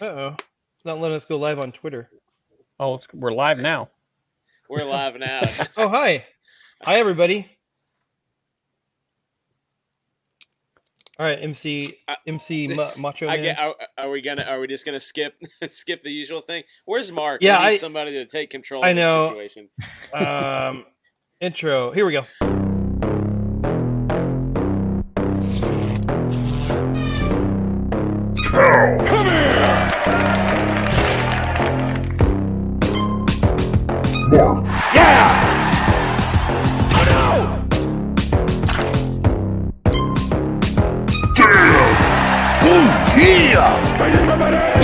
Uh-oh. It's not letting us go live on Twitter. Oh, we're live now. We're live now. Oh, hi. Hi, everybody. All right, MC Macho Man. Are we just gonna skip the usual thing? Where's Mark? Yeah, we need somebody to take control I of this know. situation. Intro. Here we go. Come here! Mark. Yeah! Damn! Ooh, yeah!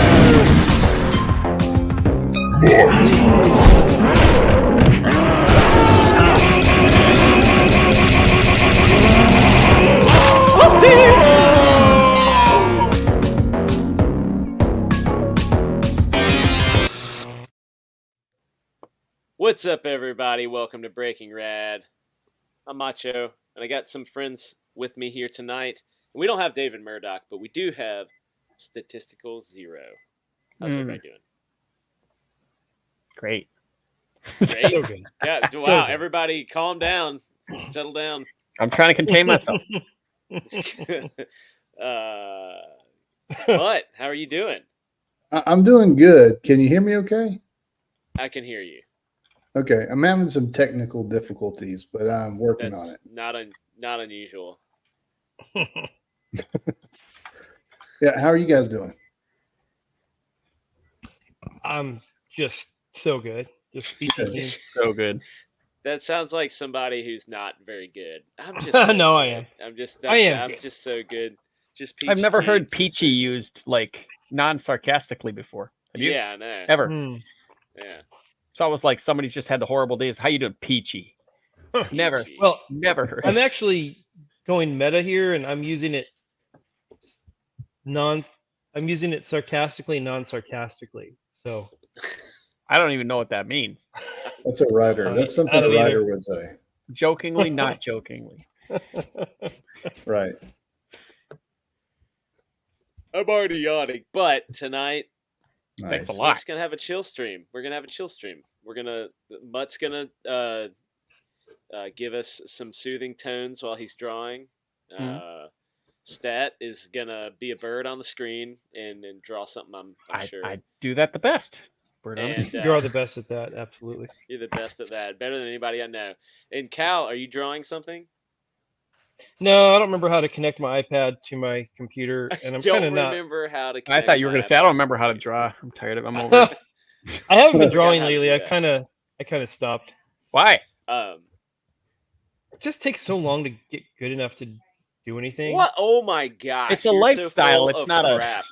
What's up, everybody? Welcome to Breaking Rad. I'm Macho, and I got some friends with me here tonight. We don't have David Murdoch, but we do have Statistical Zero. How's everybody doing? Great. Great. So good. Yeah. Wow. So good. Everybody, calm down. Settle down. I'm trying to contain myself. What? How are you doing? I'm doing good. Can you hear me okay? I can hear you. Okay. I'm having some technical difficulties, but I'm working on That's it. not unusual. Yeah. How are you guys doing? I'm just so good. Just speaking. So good. That sounds like somebody who's not very good. I'm just so No, good. I am. I'm just I am I'm good. just so good. Just peachy I've never keen, heard just peachy used like non-sarcastically before. Have you? Yeah, I know. Ever? Hmm. Yeah. It's almost like somebody's just had the horrible days. How you doing, peachy? Never. Peachy. Well, Never heard. I'm actually going meta here, and I'm using it sarcastically, non-sarcastically. So I don't even know what that means. That's a writer. That's something I a don't writer either. would say. Jokingly, not jokingly. Right. I'm already yawning, but tonight Thanks a Nice. we're lot. just gonna have a chill stream. Mutt's gonna give us some soothing tones while he's drawing. Stat is gonna be a bird on the screen and draw something. I'm sure. I do that the best. Bird on the And, screen. You are the best at that. Absolutely. You're the best at that. Better than anybody I know. And Cal, are you drawing something? No, I don't remember how to connect my iPad to my computer, and I'm Don't kind of not. remember how to. I connect thought you were my going to say, I iPad. don't remember how to draw. I'm tired of it. I'm over it. I haven't been Forgot drawing how to lately. do I that. kind of stopped. Why? It just takes so long to get good enough to do anything. What? Oh my gosh! It's a you're lifestyle, So it's full of not a- crap.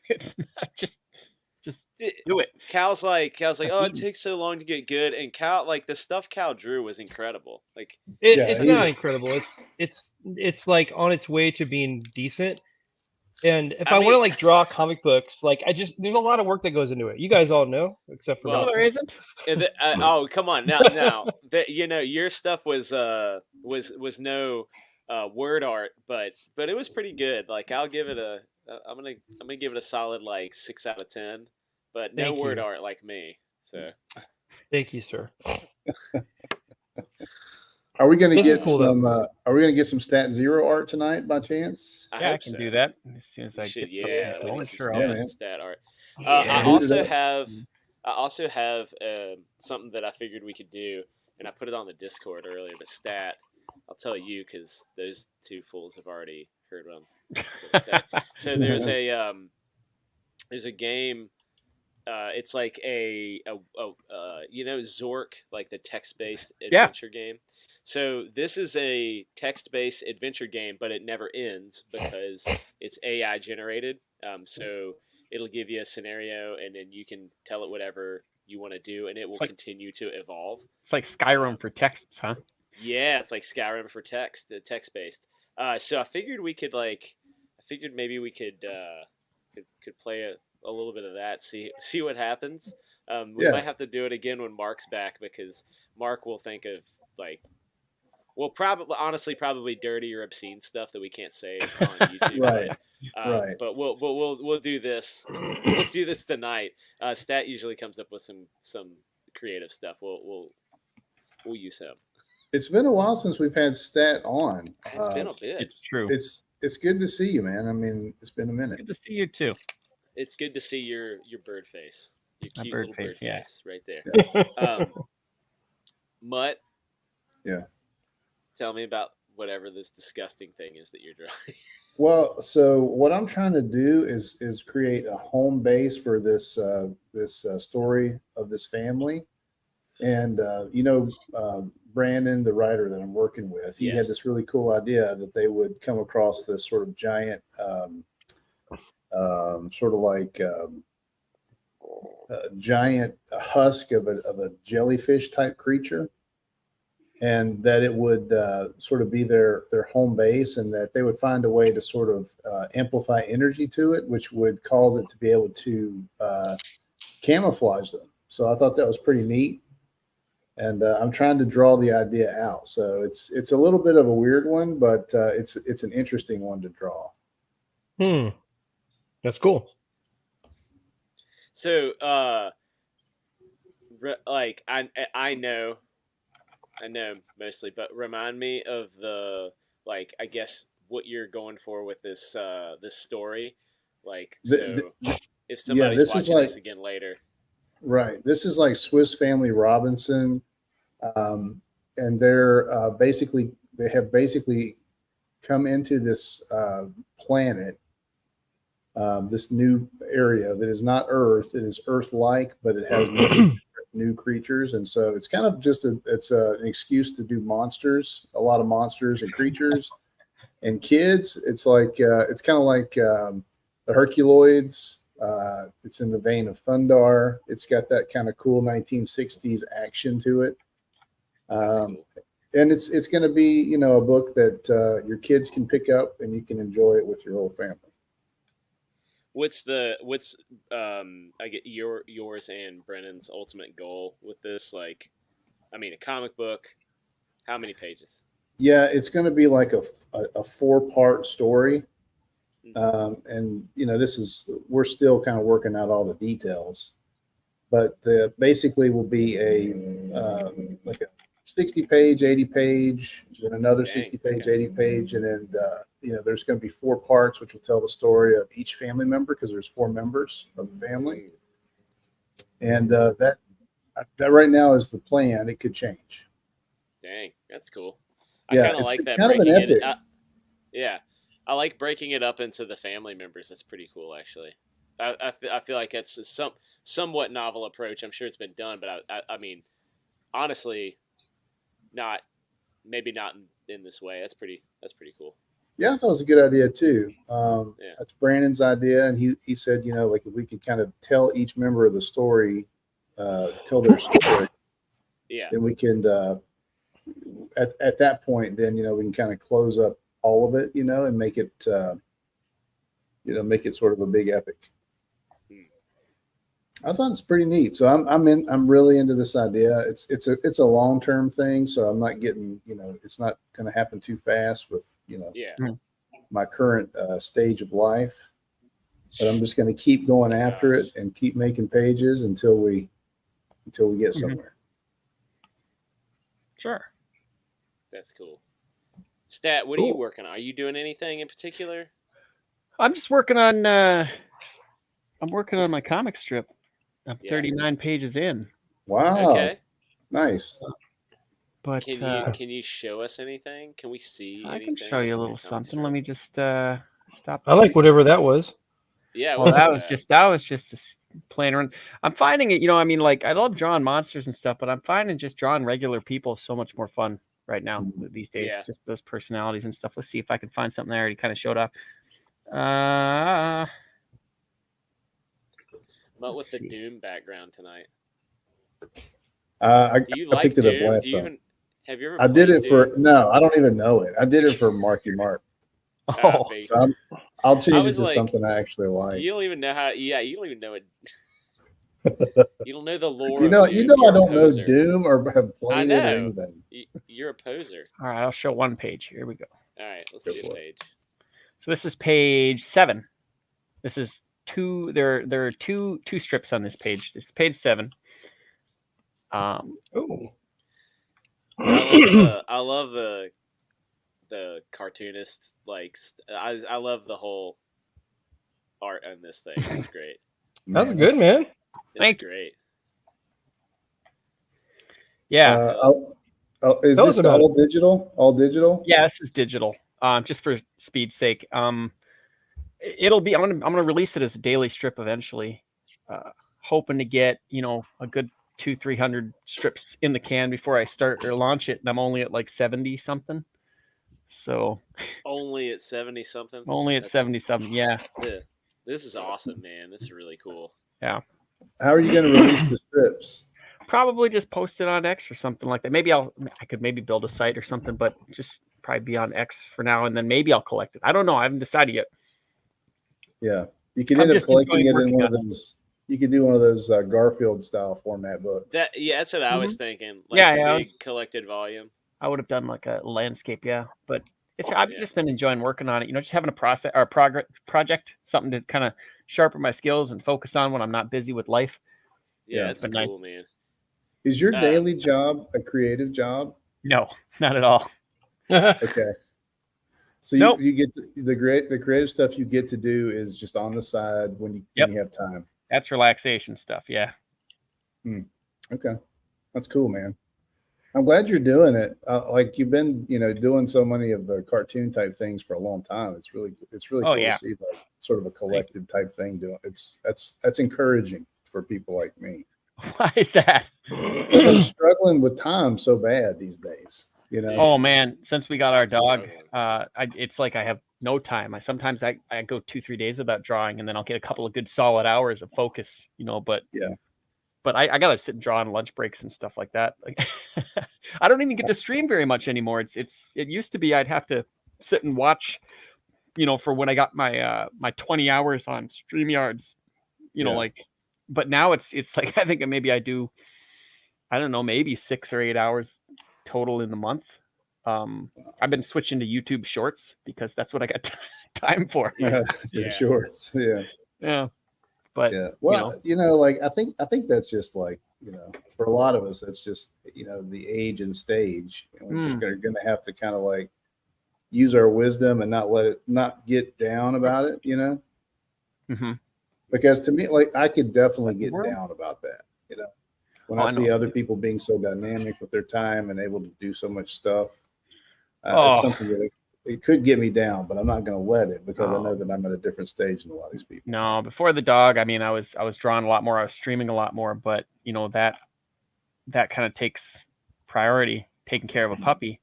It's not just do it. Cal's like, oh, it takes so long to get good, and Cal, like the stuff Cal drew was incredible. Like, Yeah, It's he- not incredible. It's like on its way to being decent. And if I I want to mean- like draw comic books, like there's a lot of work that goes into it. You guys all know, except for Well, No, Macho. there isn't. oh come on now, your stuff was no word art, but it was pretty good. Like I'll give it I'm gonna give it a solid like 6 out of 10, but no Thank word you. art like me. So Thank you, sir. Are we going to This is get cool, though. some? Are we going to get some Stat Zero art tonight by chance? I Yeah, I hope can so. do that as soon as We I should, get yeah, something we going. need some Sure, Yeah, I'll man. some stat art. Yeah. I do also that. have something that I figured we could do, and I put it on the Discord earlier. But Stat, I'll tell you because those two fools have already heard what I'm going to say. So there's a game. It's like a Zork, like the text-based adventure game. So this is a text-based adventure game, but it never ends because it's AI generated. So it'll give you a scenario, and then you can tell it whatever you want to do, and it will like- continue to evolve. It's like Skyrim for texts, huh? Yeah, it's like Skyrim for text-based. So I figured maybe we could play a little bit of that, see what happens. We Yeah. might have to do it again when Mark's back because Mark will think of like well, probably dirty or obscene stuff that we can't say on YouTube. Right. Right. But we'll do this. We'll do this tonight. Stat usually comes up with some creative stuff. We'll use him. It's been a while since we've had Stat on. It's been a bit. It's true. It's good to see you, man. I mean, it's been a minute. Good to see you too. It's good to see your bird face. Your My cute bird little face, bird yeah. face right there. Mutt, Yeah. tell me about whatever this disgusting thing is that you're drawing. Well, so what I'm trying to do is create a home base for this story of this family, and Brandon, the writer that I'm working with, he had Yes. this really cool idea that they would come across this sort of giant, sort of like a giant husk of a jellyfish type creature, and that it would sort of be their home base, and that they would find a way to sort of amplify energy to it, which would cause it to be able to camouflage them. So I thought that was pretty neat, and I'm trying to draw the idea out. So it's a little bit of a weird one, but it's an interesting one to draw. That's cool. So, like I know mostly, but remind me of the, like, I guess what you're going for with this this story. Like, so if somebody's this is watching like- this again later, Right. This is like Swiss Family Robinson. And they're they have basically come into this planet, this new area that is not Earth. It is Earth-like, but it has new creatures. And so it's kind of just an excuse to do monsters, a lot of monsters and creatures. And kids, it's like it's kind of like the Herculoids. It's in the vein of Thundar. It's got that kind of cool 1960s action to it. that's cool. And it's going to be, a book that your kids can pick up and you can enjoy it with your whole family. What's I get yours and Brennan's ultimate goal with this? Like, I mean, a comic book. How many pages? Yeah, it's going to be like a 4-part story. And we're still kind of working out all the details, but basically will be like a 60-page, 80-page, then another Dang, 60-page, okay. 80-page, and then there's going to be 4 parts, which will tell the story of each family member, because there's 4 members of the family, and that right now is the plan. It could change. Dang, that's cool. Yeah, I kind of it's like that. kind of an breaking it. epic. Yeah, I like breaking it up into the family members. That's pretty cool, actually. I feel like it's a somewhat novel approach. I'm sure it's been done, but I mean, honestly, maybe not in this way. That's pretty cool. Yeah, I thought it was a good idea too. Yeah. That's Brandon's idea, and he said, like if we could kind of tell each member of the story, tell their story, Yeah, then we can at that point, then we can kind of close up all of it, and make it make it sort of a big epic. I thought it's pretty neat. So I'm really into this idea. It's a long-term thing, so I'm not getting, it's not going to happen too fast with, yeah. my current stage of life, but I'm just going to keep going after it and keep making pages until we get somewhere. Sure. That's cool. Stat, what are you working on? Are you doing anything in particular? I'm just working on my comic strip. I'm Yeah. 39 pages in, Wow. Okay. Nice. but Can you show us anything? Can we see? I can anything show you a from little your comic something. strip? Let me just stop. I like whatever that was. Yeah. Well, what that was was just playing around. I'm finding it, I mean, like I love drawing monsters and stuff, but I'm finding just drawing regular people so much more fun right now these days. Yeah. Just those personalities and stuff. Let's see if I can find something I already kind of showed off. But with let's the see. Doom background tonight. I Do you I like picked it up Doom? last Do you time. even have you ever? I did played it for Doom? no, I don't even know it. I did it for Marky Mark. Oh, Fake. So I'll change it was to like, something I actually like. You don't even know how. Yeah, you don't even know it. You don't know the lore. You of know, Doom. you know, You're I a don't know poser. Doom or have I played it or know. anything. You're a poser. All right, I'll show one page. Here we go. All right, let's Go see a for it. page. So this is page 7. This is two. There are two strips on this page. This is page 7. Oh. I love the cartoonist I love the whole art on this thing. It's great. That's good, man. It's Thank you. great. Yeah, Is Tell us this about all digital? All digital? yeah. This is digital. Just for speed's sake. It'll be. I'm gonna release it as a daily strip eventually. Hoping to get a good 200-300 strips in the can before I start or launch it, and I'm only at like 70 something. So Only at 70 something. only at 70 something. Yeah. This is awesome, man. This is really cool. How are you going to release the strips? Probably just post it on X or something like that. Maybe I could maybe build a site or something, but just probably be on X for now, and then maybe I'll collect it. I don't know. I haven't decided yet. Yeah, you could I'm end up just collecting enjoying it in working one of those. You could do one of those Garfield style format books. That's what I was thinking. Like Yeah, a yeah, I big was- collected volume. I would have done like a landscape, yeah. But Oh, I've yeah. just been enjoying working on it. Just having a process or project, something to kind of sharpen my skills and focus on when I'm not busy with life. Yeah, Yeah, it's it's cool, been nice. man. Is your Uh, daily job a creative job? No, not at all. Okay. So Nope. you get the creative stuff you get to do is just on the side when you have time. That's relaxation stuff. Yeah. Okay, that's cool, man. I'm glad you're doing it. Like you've been, doing so many of the cartoon type things for a long time. It's really Oh, cool yeah. to see like sort of a collected type thing doing. That's encouraging for people like me. Why is that? Because I'm struggling with time so bad these days. Oh man, since we got our dog, Struggling. it's like I have no time. Sometimes I go 2-3 days without drawing, and then I'll get a couple of good solid hours of focus, but Yeah. But I gotta sit and draw on lunch breaks and stuff like that. Like I don't even get to stream very much anymore. It used to be I'd have to sit and watch, for when I got my my 20 hours on StreamYards, Yeah. but now it's like I think maybe I do, I don't know, maybe 6 or 8 hours total in the month. I've been switching to YouTube Shorts because that's what I got time for. Yeah. For shorts. Yeah. Yeah, but Yeah. Well, I think that's just like, for a lot of us, that's just, the age and stage. We're just going to have to kind of like use our wisdom and not get down about it, Mhm. because to me, like I could definitely the get world. down about that, when Oh, I I see know. other people being so dynamic with their time and able to do so much stuff. Oh. It's something that it could get me down, but I'm not going to let it because I Oh. know that I'm at a different stage than a lot of these people. No, before the dog, I mean, I was drawing a lot more. I was streaming a lot more, but that kind of takes priority, taking care of a puppy.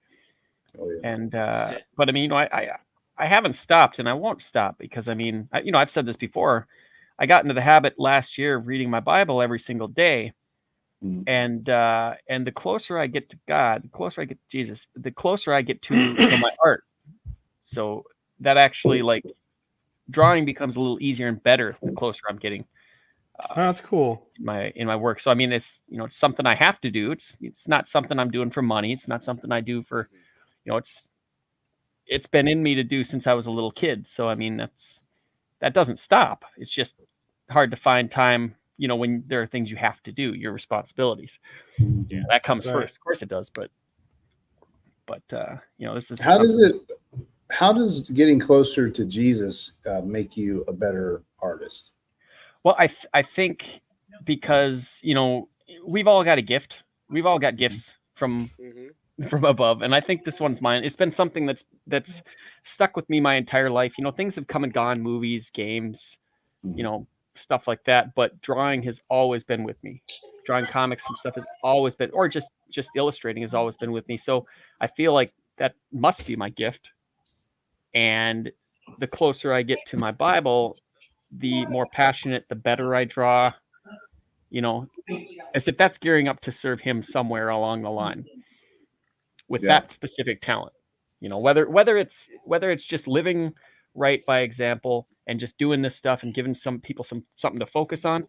Oh yeah. And but I mean, I haven't stopped, and I won't stop because I mean, I've said this before. I got into the habit last year of reading my Bible every single day, Mhm. and the closer I get to God, the closer I get to Jesus, the closer I get to my art. So that actually, like, drawing becomes a little easier and better the closer I'm getting That's cool. in my work. So I mean, it's it's something I have to do. It's not something I'm doing for money. It's not something I do for it's been in me to do since I was a little kid. So I mean, that doesn't stop. It's just hard to find time, when there are things you have to do, your responsibilities. Mhm. That comes Right. first. Of course it does, but this is How does getting closer to Jesus make you a better artist? Well, I think because we've all got a gift. We've all got gifts from Mhm. above, and I think this one's mine. It's been something that's stuck with me my entire life. Things have come and gone, movies, games, stuff like that. But drawing has always been with me. Drawing comics and stuff has always been, or just illustrating has always been with me. So I feel like that must be my gift. And the closer I get to my Bible, the more passionate, the better I draw, as if that's gearing up to serve him somewhere along the line with Yeah. that specific talent. Whether it's just living right by example and just doing this stuff and giving some people something to focus on,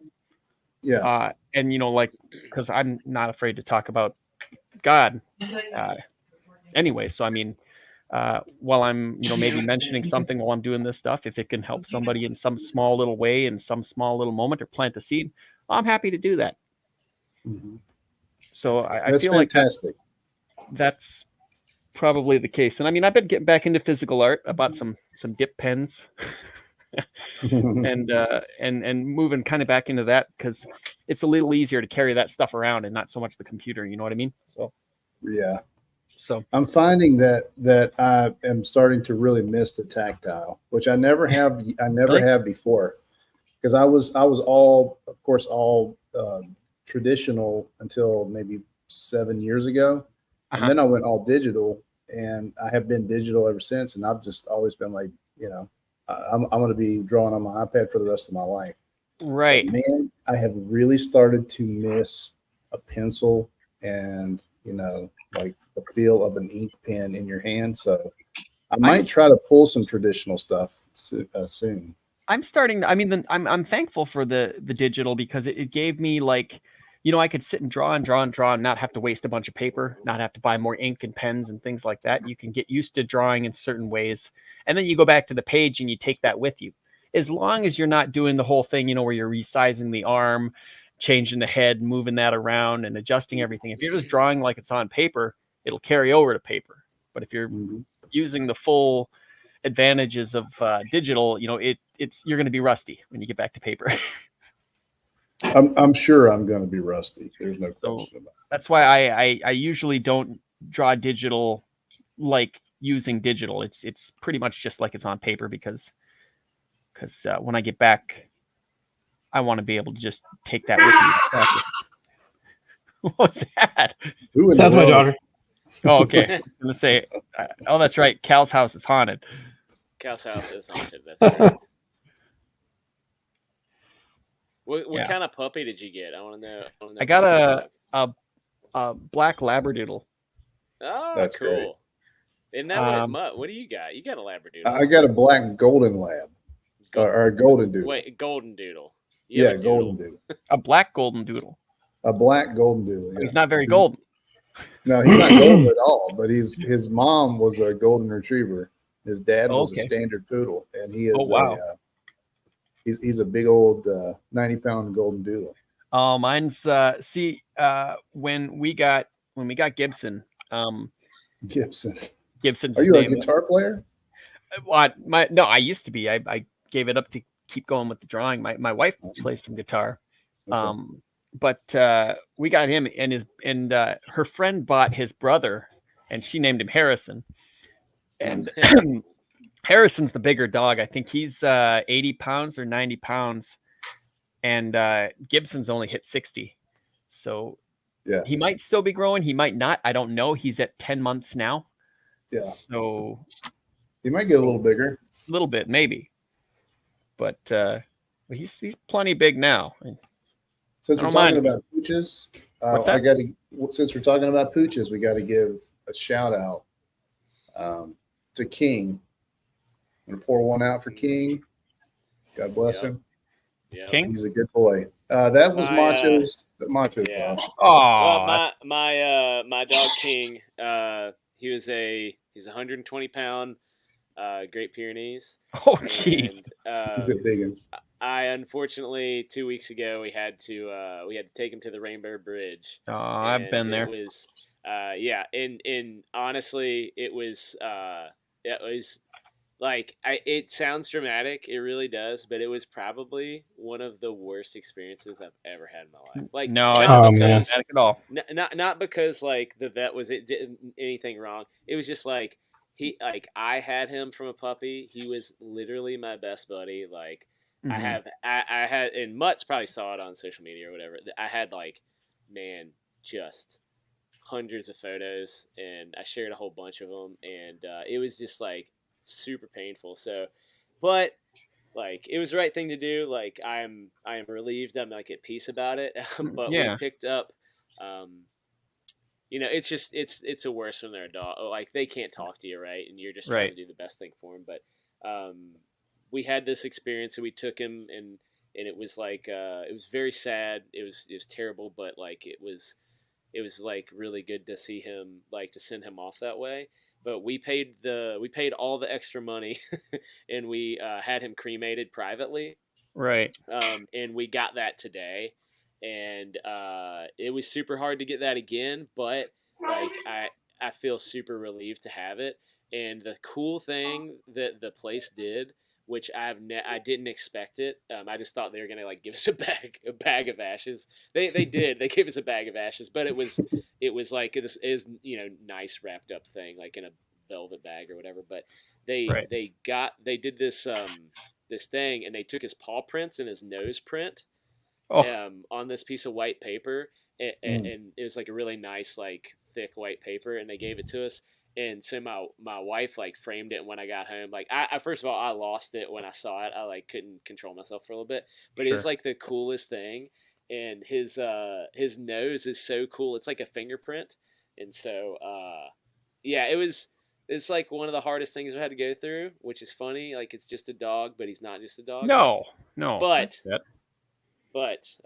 Yeah. And like, because I'm not afraid to talk about God anyway. So I mean, while I'm maybe mentioning something while I'm doing this stuff, if it can help somebody in some small little way, in some small little moment, or plant a seed, I'm happy to do that. Mhm. So I That's feel like fantastic. that's probably the case. And I mean, I've been getting back into physical art. I bought some dip pens and moving kind of back into that because it's a little easier to carry that stuff around and not so much the computer. You know what I mean? Yeah. So I'm finding that I am starting to really miss the tactile, which I never have. I never Really? have before, because I was all, of course, all traditional until maybe 7 years ago, and Uh-huh. then I went all digital, and I have been digital ever since. And I've just always been like, I'm going to be drawing on my iPad for the rest of my life. But Right. man, I have really started to miss a pencil and like the feel of an ink pen in your hand. So I might try to pull some traditional stuff soon. I'm starting to, I mean, I'm thankful for the digital because it gave me like, I could sit and draw and draw and draw and not have to waste a bunch of paper, not have to buy more ink and pens and things like that. You can get used to drawing in certain ways. And then you go back to the page and you take that with you. As long as you're not doing the whole thing, where you're resizing the arm, changing the head, moving that around and adjusting everything. If you're just drawing like it's on paper, it'll carry over to paper. But if you're Mhm. using the full advantages of digital, it's you're going to be rusty when you get back to paper. I'm sure I'm going to be rusty. There's no So question about that's why I usually don't draw digital like using digital. It's pretty much just like it's on paper because when I get back, I want to be able to just take that with me. What was that? it. Who in the That's my world- daughter. Oh, okay. I was gonna say, oh, that's right. Cal's house is haunted. Cal's house is haunted. That's right. What Yeah. kind of puppy did you get? I want to know. I got a black Labradoodle. Oh, That's cool. Isn't that what do you got? You got a Labradoodle. I got a black golden lab or a golden doodle. Wait, golden doodle. You Yeah, have a doodle? golden doodle. A black golden doodle. A black golden doodle. Yeah. He's not very golden. No, he's not golden at all. But his mom was a golden retriever. His dad was a standard poodle, and he is. Oh, wow. He's a big old 90-pound golden doodle. Oh, mine's when we got Gibson. Gibson. Gibson's. Are his you a name. guitar player? What? No, I used to be. I gave it up to keep going with the drawing. My wife plays some guitar. Okay. But we got him and her friend bought his brother and she named him Harrison. And Harrison's the bigger dog. I think he's 80 pounds or 90 pounds. And Gibson's only hit 60. So Yeah. he might still be growing. He might not. I don't know. He's at 10 months now. Yeah. So He might get a little bigger. a little bit, maybe. But he's plenty big now. Since I we're don't talking mind. about pooches, What's that? Since we're talking about pooches, we got to give a shout out to King. I'm gonna pour one out for King. God bless Yeah. him. Yeah. King? He's a good boy. That was My, Macho's yeah. boss. Oh, Well, my dog King, he's a 120 pound Great Pyrenees. oh, jeez. And, He's a big one. I unfortunately 2 weeks ago we had to take him to the Rainbow Bridge. Oh, I've been there. It was and honestly it was like it sounds dramatic, it really does, but it was probably one of the worst experiences I've ever had in my life. Like No, not it's not man. dramatic at all. not because like the vet did anything wrong. It was just like I had him from a puppy. He was literally my best buddy. Like Mhm. I had, and Mutts probably saw it on social media or whatever. I had just hundreds of photos, and I shared a whole bunch of them, and it was just like super painful. So, but like it was the right thing to do. Like I am relieved. I'm like at peace about it. But Yeah. we picked up. It's just it's a worse when they're a dog. Like they can't talk to you, right? And you're just trying Right. to do the best thing for them. But we had this experience, and we took him, and and it was like it was very sad. It was terrible, but like it was like really good to see him, like to send him off that way. But we paid all the extra money, and we had him cremated privately. Right. And we got that today, and it was super hard to get that again. But like I feel super relieved to have it. And the cool thing that the place did, which I didn't expect it. I just thought they were gonna like give us a bag of ashes. They did. They gave us a bag of ashes, but it was like this is nice wrapped up thing, like in a velvet bag or whatever. But they did this this thing, and they took his paw prints and his nose print on this piece of white paper, and it was like a really nice like thick white paper, and they gave it to us. And so my wife like framed it when I got home. Like I first of all, I lost it when I saw it. I like couldn't control myself for a little bit, but Sure. it's like the coolest thing. And his nose is so cool. It's like a fingerprint. And so yeah, it's like one of the hardest things I had to go through, which is funny. Like it's just a dog, but he's not just a dog. No. But That's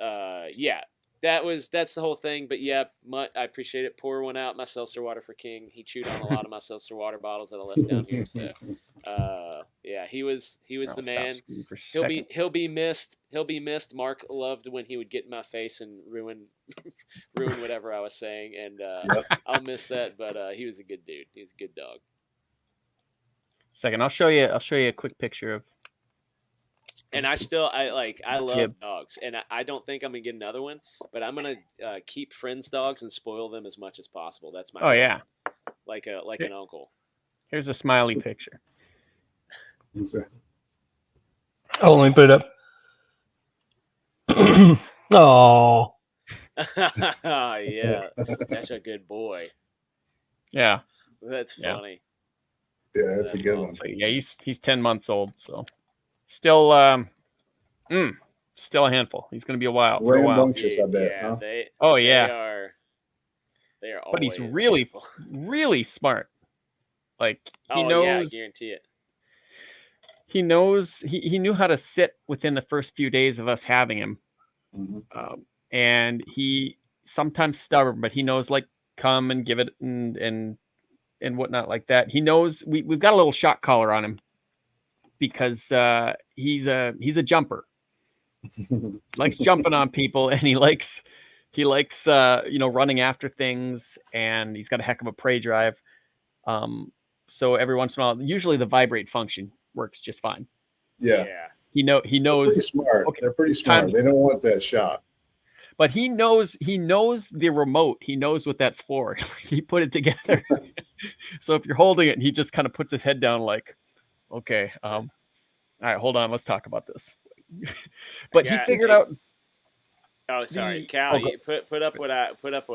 yeah, that's the whole thing. But yeah, Mutt, I appreciate it. Pour one out my seltzer water for King. He chewed on a lot of my seltzer water bottles that I left down here. So yeah, he was the man. He'll be missed. He'll be missed. Mark loved when he would get in my face and ruin whatever I was saying, and I'll miss that. But he was a good dude. He was a good dog. Second, I'll show you a quick picture of. And I love Jib. dogs, and I don't think I'm gonna get another one, but I'm gonna keep friends' dogs and spoil them as much as possible. That's my Oh yeah. like an uncle. Here's a smiley picture. Oh, let me put it up. Oh, Yeah, that's a good boy. Yeah. That's Yeah. funny. Yeah, that's a good one. So yeah, he's 10 months old, so still still a handful. He's gonna be a while. For a while. Rambunctious, I bet. Yeah, Huh? Oh yeah. They are. But he's always really playful. really smart. Like he Oh knows yeah, I guarantee it. he knows he knew how to sit within the first few days of us having him. Mhm. And he sometimes stubborn, but he knows like come and give it and whatnot like that. He knows we've got a little shock collar on him because he's a jumper. Likes jumping on people, and he likes running after things, and he's got a heck of a prey drive. So every once in a while, usually the vibrate function works just fine. Yeah. He They're pretty knows, smart. Okay, They're pretty smart. times- They don't want that shot. but he knows the remote. He knows what that's for. He put it together. So if you're holding it, and he just kind of puts his head down, like, okay, all right, hold on, let's talk about this. But he Yeah, figured out. Oh, sorry, Cal. You put up what I put up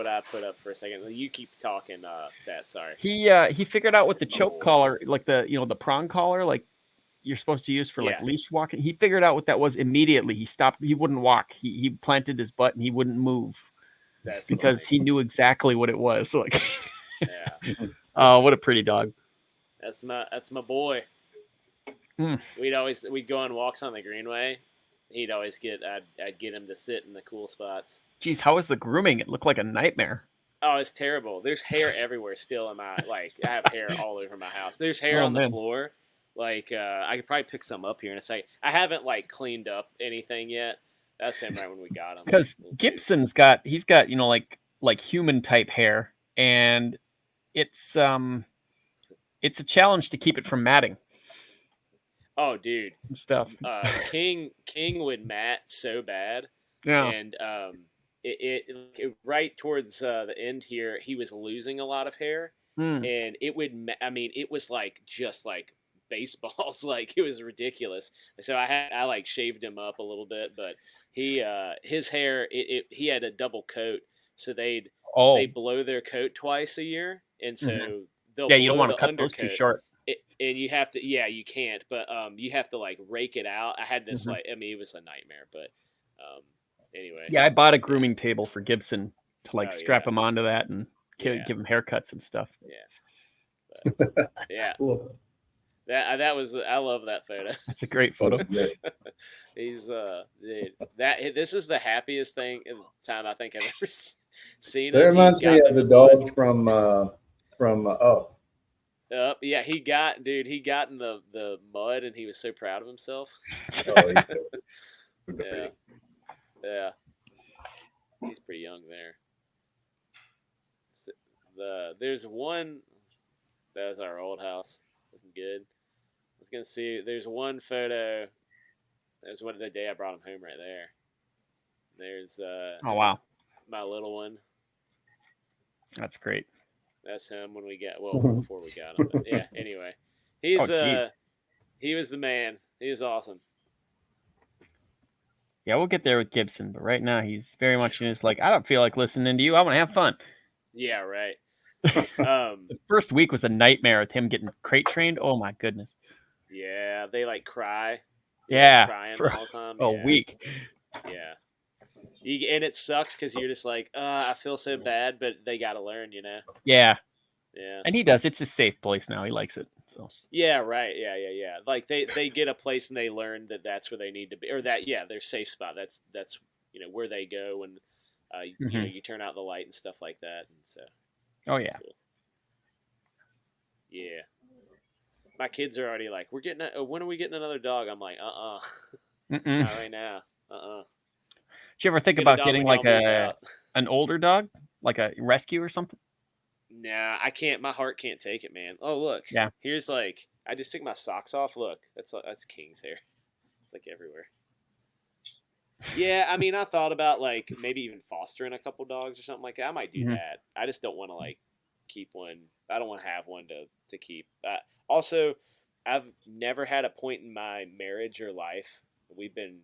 for a second. You keep talking, Stat. Sorry. He figured out with the choke collar, like the prong collar, like you're supposed to use for like Yeah. leash walking. He figured out what that was immediately. He stopped. He wouldn't walk. He planted his butt and he wouldn't move That's because funny. he knew exactly what it was. Like, Yeah, oh, what a pretty dog. that's my boy. Mm. We'd go on walks on the greenway. I'd get him to sit in the cool spots. Geez, how was the grooming? It looked like a nightmare. Oh, it's terrible. There's hair everywhere still in my I have hair all over my house. There's hair Oh, on the man. floor. Like I could probably pick some up here in a second. I haven't like cleaned up anything yet. That's him right when we got him. Because Gibson's got like human type hair, and it's a challenge to keep it from matting Oh, dude. and stuff. King would mat so bad. Yeah. And it right towards the end here, he was losing a lot of hair, Mm. and it was like just like baseballs, like it was ridiculous. So I like shaved him up a little bit, but his hair he had a double coat, so they blow their coat twice a year, and so they'll Yeah, you don't blow want to the cut those too undercoat. short. And you have to, you can't, but you have to like rake it out. I had this it was a nightmare, but anyway. Yeah, I bought a grooming table for Gibson to like Oh, strap yeah. him onto that and give Yeah. him haircuts and stuff. Yeah. Cool. That was I love that photo. That's a great photo. That's great. He's dude, this is the happiest time I think I've ever seen. That him. reminds He me got of the in mud. dog from Up. Yeah, he got in the mud and he was so proud of himself. Oh, Yeah, yeah. He's pretty young there. There's one. That was our old house. Looking good. I was gonna see. There's one photo. There's one the day I brought him home right there. There's Oh wow, my little one. that's great. That's him when we got before we got him. But yeah. Anyway, he's geez. he was the man. He was awesome. Yeah, we'll get there with Gibson, but right now he's very much in his like, I don't feel like listening to you. I want to have fun. Yeah. Right. The first week was a nightmare with him getting crate trained. Oh my goodness. Yeah. They like cry. Yeah, Crying for the whole time. a week. Yeah. And it sucks because you're just like, I feel so bad, but they got to learn, Yeah, Yeah. and he does. It's his safe place now. He likes it. So Yeah, right. Yeah. Like they get a place and they learn that that's where they need to be, or that their safe spot. That's where they go when you turn out the light and stuff like that. And so. oh That's yeah. cool. Yeah. My kids are already like, when are we getting another dog? I'm like, Mm-mm. not right now. Did you ever think Get a about dog getting when like y'all move out. an older dog, like a rescue or something? Nah, I can't. My heart can't take it, man. Oh, look. Yeah. Here's I just took my socks off. Look, that's King's hair. It's like everywhere. Yeah, I mean, I thought about like maybe even fostering a couple dogs or something like that. I might do that. I just don't want to like keep one. I don't want to have one to keep. Also, I've never had a point in my marriage or life. We've been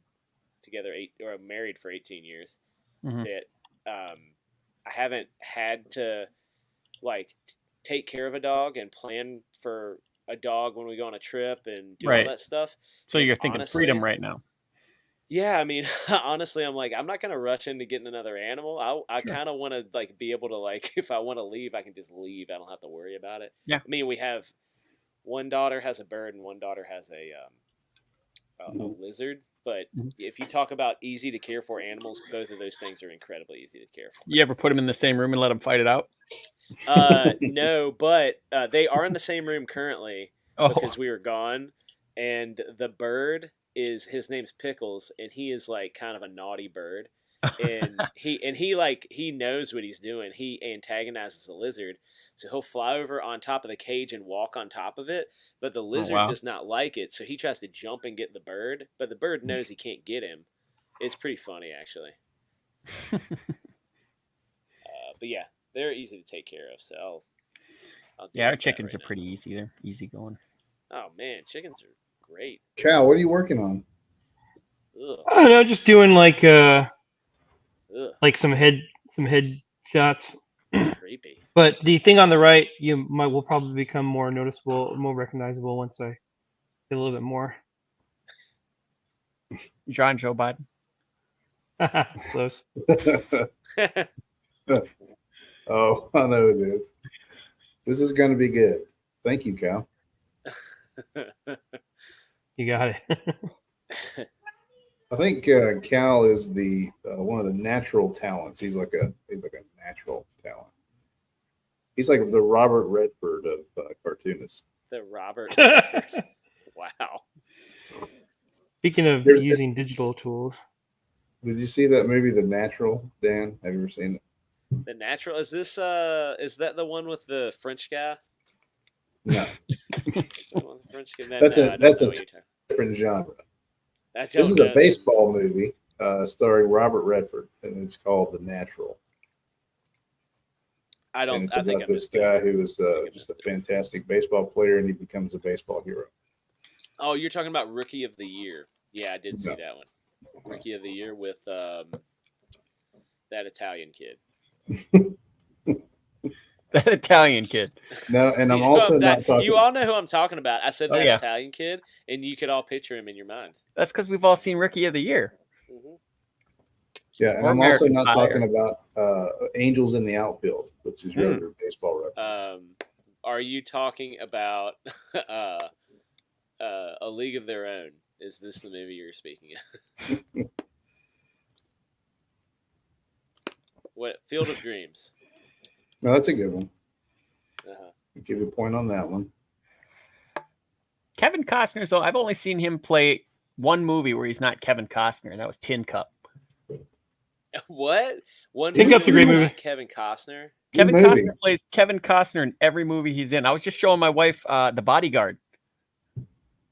together married for 18 years. That I haven't had to like take care of a dog and plan for a dog when we go on a trip and do all that stuff. So And you're thinking honestly, freedom right now. Yeah, I mean, honestly, I'm like, I'm not gonna rush into getting another animal. I kind of want to like be able to like, if I want to leave, I can just leave. I don't have to worry about it. Yeah. I mean, we have one daughter has a bird and one daughter has a lizard. But if you talk about easy to care for animals, both of those things are incredibly easy to care for. You ever put them in the same room and let them fight it out? No, but they are in the same room currently because we were gone, and the bird his name's Pickles, and he is like kind of a naughty bird, and he knows what he's doing. He antagonizes the lizard, so he'll fly over on top of the cage and walk on top of it, but the lizard does not like it, so he tries to jump and get the bird, but the bird knows he can't get him. It's pretty funny, actually. But yeah, they're easy to take care of, so I'll do our that chickens right are now. pretty easy. They're easy going. Oh man, chickens are great. Cal, what are you working on? Ugh. I don't know, just doing like Ugh. some head shots. Creepy. But the thing on the right, will probably become more noticeable, more recognizable once I get a little bit more. You drawing Joe Biden? Close. Oh, I know it is. This is going to be good. Thank you, Cal. You got it. I think Cal is the one of the natural talents. He's like a natural talent. He's like the Robert Redford of cartoonists. The Robert Redford. Wow. Speaking of There's using digital tools, Did you see that movie, The Natural? Dan, have you ever seen it? The Natural. Is this is that the one with the French guy? No, The one with the French guy? That's No, a- I don't that's know a- what you're talking- different genre. I This don't is know. a baseball movie starring Robert Redford, and it's called The Natural. I don't. And it's I think about I this missed it. guy who is think I just a missed it. fantastic baseball player, and he becomes a baseball hero. Oh, you're talking about Rookie of the Year. Yeah, I did see No. that one. Rookie of the Year with that Italian kid. That Italian kid. No, and I'm You know also what not talking. You all know who I'm talking about. I said Oh, that yeah. Italian kid, and you could all picture him in your mind. That's because we've all seen Rookie of the Year. Mm-hmm. Yeah, and Or I'm also American not Pie. talking about Angels in the Outfield, which is your other baseball reference. Are you talking about League of Their Own. Is this the movie you're speaking of? What Field of Dreams? No, that's a good one. Uh-huh. I'll give you a point on that one. Kevin Costner. So I've only seen him play one movie where he's not Kevin Costner, and that was Tin Cup. What? One Tin Cup's a great where movie. not Kevin Costner. Good Kevin movie. Costner plays Kevin Costner in every movie he's in. I was just showing my wife The Bodyguard,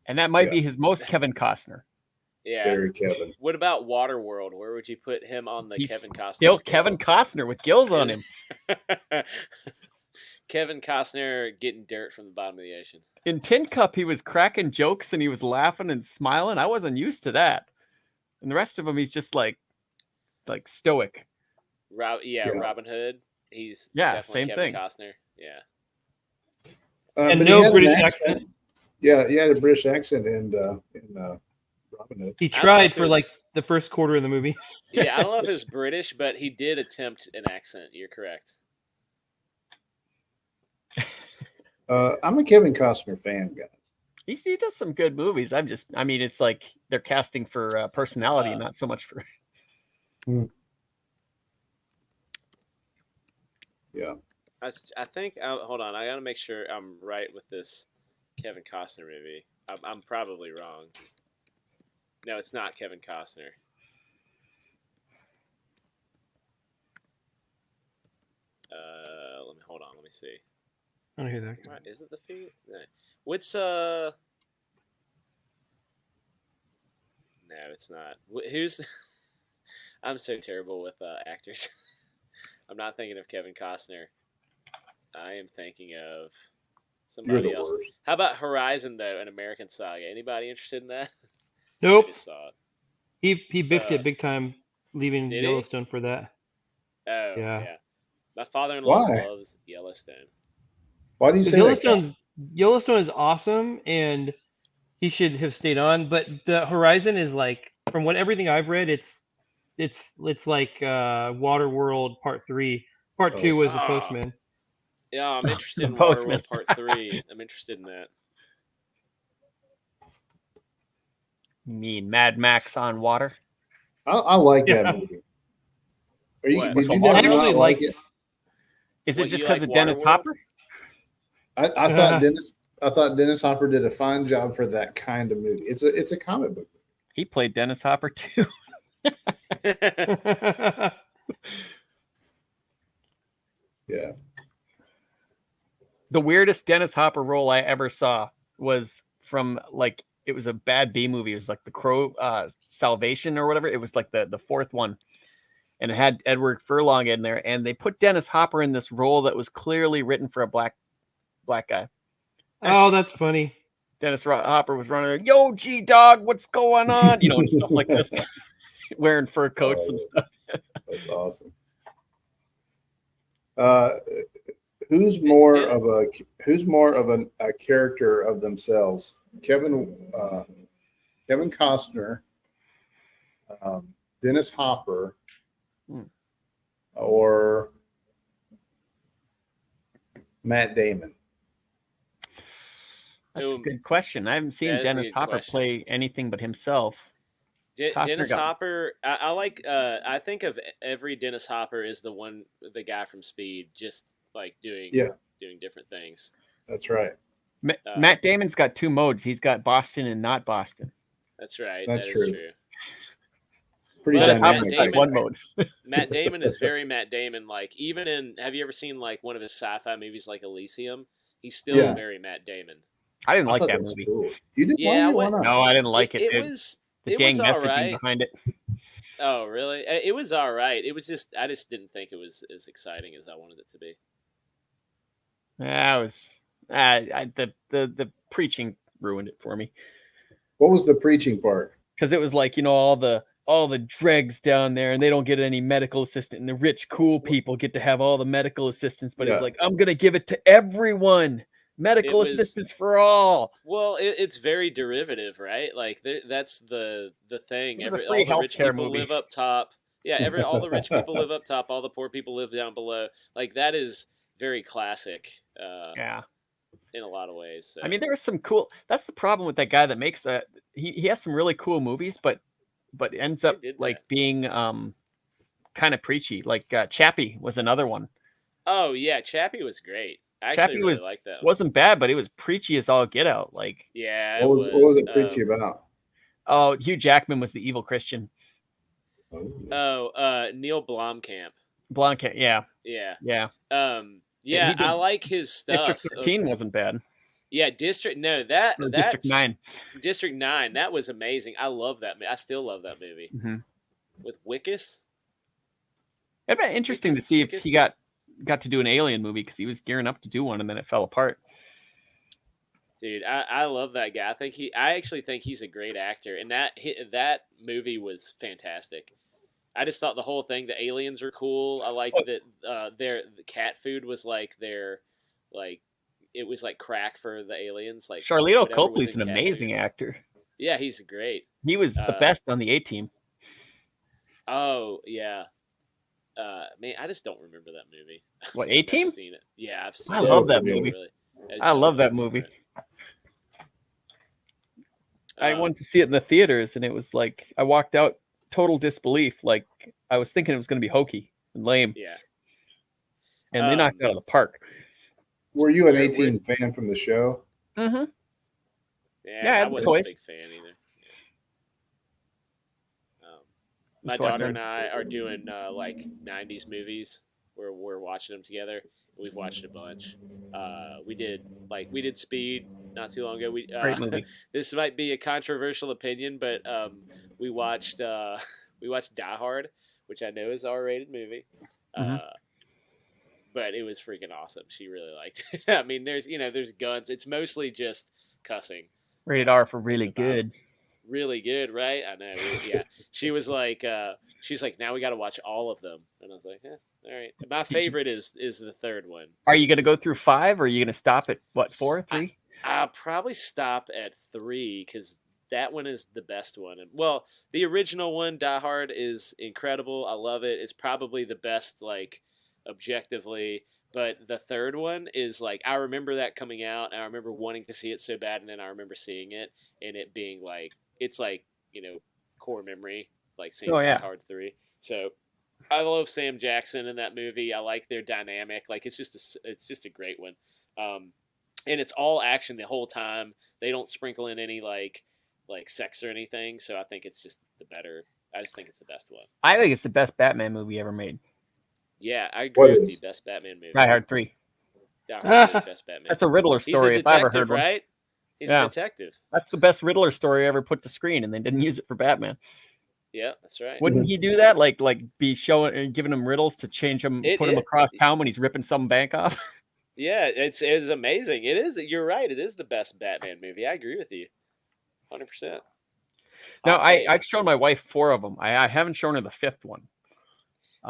and that might Yeah. be his most Kevin Costner. Yeah. Very Kevin. What about Waterworld? Where would you put him on the He's Kevin Costner? Still scale? Kevin Costner with gills on him. Kevin Costner getting dirt from the bottom of the ocean. In Tin Cup, he was cracking jokes and he was laughing and smiling. I wasn't used to that. And the rest of him, he's just like stoic. Yeah. Robin Hood. He's Yeah, definitely same Kevin thing. Costner. Yeah. And but he no had an British accent. Yeah, he had a British accent in Robin Hood. He I don't know tried if it for was- like the first quarter of the movie. Yeah, I don't know if it's British, but he did attempt an accent. You're correct. I'm a Kevin Costner fan, guys. He does some good movies. I mean, it's like they're casting for personality, not so much for. Yeah. I think. Hold on. I got to make sure I'm right with this Kevin Costner movie. I'm probably wrong. No, it's not Kevin Costner. Hold on. Let me see. I don't hear that. What, is it the feet? No. What's No, it's not. Who's? I'm so terrible with actors. I'm not thinking of Kevin Costner. I am thinking of You're somebody the else. worst. How about Horizon though, an American Saga? Anybody interested in that? I Nope. just saw it. He biffed So- it big time, leaving Did he? Yellowstone for that. Oh Yeah. yeah. My father-in-law Why? loves Yellowstone. Why do you say that? Yellowstone is awesome, and he should have stayed on. But the Horizon is like, from what everything I've read, it's like Waterworld Part 3. Part 2 was The Ah. Postman. Yeah, I'm interested in Postman. Waterworld Part 3. I'm interested in that. You mean Mad Max on water? I like Yeah. that movie. Are you, What? did you I never I not actually like like it? Is What, it just you because like of Dennis Waterworld? Hopper? I thought Dennis Hopper did a fine job for that kind of movie. It's a comic book. He played Dennis Hopper too. Yeah. The weirdest Dennis Hopper role I ever saw was from like it was a bad B movie. It was like The Crow Salvation or whatever. It was like the fourth one. And it had Edward Furlong in there, and they put Dennis Hopper in this role that was clearly written for a black guy. Oh, that's funny. Dennis Hopper was running, "Yo, G Dog, what's going on?" You know, and stuff like this, wearing fur coats and stuff. That's awesome. Who's more of a character of themselves? Kevin Costner, Dennis Hopper, or Matt Damon? That's a good question. I haven't seen That is a Dennis good Hopper question. play anything but himself. Costner Dennis got- Hopper, I like. I think of every Dennis Hopper is the guy from Speed, just like doing different things. That's right. Matt Damon's got two modes. He's got Boston and not Boston. That's right. That's That is true. true. Pretty Well, Dennis Matt dynamic. Hopper's got Damon- one mode. Matt Damon is very Matt Damon. Like even in, have you ever seen like one of his sci-fi movies like Elysium? He's still Yeah. very Matt Damon. I didn't I like thought that was movie. cool. You didn't Yeah, like it? Why what- not? No, I didn't like it. It dude. was. The It dang was all messaging right. behind it. Oh, really? It was all right. It was just I just didn't think it was as exciting as I wanted it to be. Yeah, it was. The preaching ruined it for me What was the preaching part? because it was like all the dregs down there and they don't get any medical assistance and the rich cool people get to have all the medical assistance, but Yeah. it's like I'm gonna give it to everyone. Medical was- assistance for all. Well, it's very derivative, right? Like that's the thing. It was a All free the rich healthcare people movie. live up top. Yeah, all the rich people live up top. All the poor people live down below. Like that is very classic. Yeah. in a lot of ways. So. I mean, there are some cool. That's the problem with that guy that makes that. He has some really cool movies, but ends up did like that. being kind of preachy. Like Chappie was another one. Oh yeah, Chappie was great. I actually Chappie really liked that one. wasn't bad, but it was preachy as all get out. Like, Yeah, What was it preachy about? oh, Hugh Jackman was the evil Christian. Neil Blomkamp. Blanca, yeah. Yeah. Yeah, Yeah, he did- I like his stuff. District 13 wasn't bad. Yeah, District. No, that Or that's District 9. District 9. That was amazing. I love that. I still love that movie Mm-hmm. with Wickus. It'd be interesting to see if he got to do an Alien movie because he was gearing up to do one and then it fell apart. Dude, I love that guy. I actually think he's a great actor, and that movie was fantastic. I just thought the whole thing, the aliens were cool. I liked that the cat food was like it was like crack for the aliens. Like Charlito whatever was Copley's in an cat amazing food. actor. Yeah, he's great. He was the best on the A-Team. Oh yeah, man, I just don't remember that movie. What, I've A-Team? seen it. Yeah, I've seen I it. love that Really. movie. just I don't love that remember movie. it. I went to see it in the theaters, and it was like I walked out total disbelief. Like I was thinking it was going to be hokey and lame, Yeah. and they knocked it out of the park. Were you an Where- 18 fan from the show? Mm-hmm. Yeah, I I had the wasn't toys. a big fan either. My Just watching daughter them. and I are doing like 90s movies where we're watching them together. We've watched a bunch. We did Speed not too long ago. Great movie. This might be a controversial opinion, but we watched Die Hard, which I know is an R-rated movie. Mhm. But it was freaking awesome. She really liked it. I mean, there's guns. It's mostly just cussing. Rated R for really good. Really good, right? I know. Yeah. She was like, now we got to watch all of them, and I was like, all right. My favorite is the third one. Are you going to go through 5, or are you going to stop at what, 4, 3? I'll probably stop at 3 because that one is the best one. And well, the original one, Die Hard, is incredible. I love it. It's probably the best, like, objectively. But the third one is like, I remember that coming out, and I remember wanting to see it so bad, and then I remember seeing it and it being like, it's like, core memory, like seeing Die Hard 3. So I love Sam Jackson in that movie. I like their dynamic. Like it's just a great one. And it's all action the whole time. They don't sprinkle in any like sex or anything. So I think it's just I just think it's the best one. I think it's the best Batman movie ever made. Yeah, I agree with you. Best Batman movie. Die Hard 3. Die Hard 3, best Batman. That's a Riddler story He's if a I ever detective, heard one. right? He's a detective. That's the best Riddler story ever put to screen, and they didn't use it for Batman. Yeah, that's right. Wouldn't he do that? Like be showing and giving him riddles to change him, put him across town when he's ripping some bank off? Yeah, it's amazing. It is. You're right. It is the best Batman movie. I agree with you, 100%. No, I've shown my wife 4 of them. I haven't shown her the 5th one.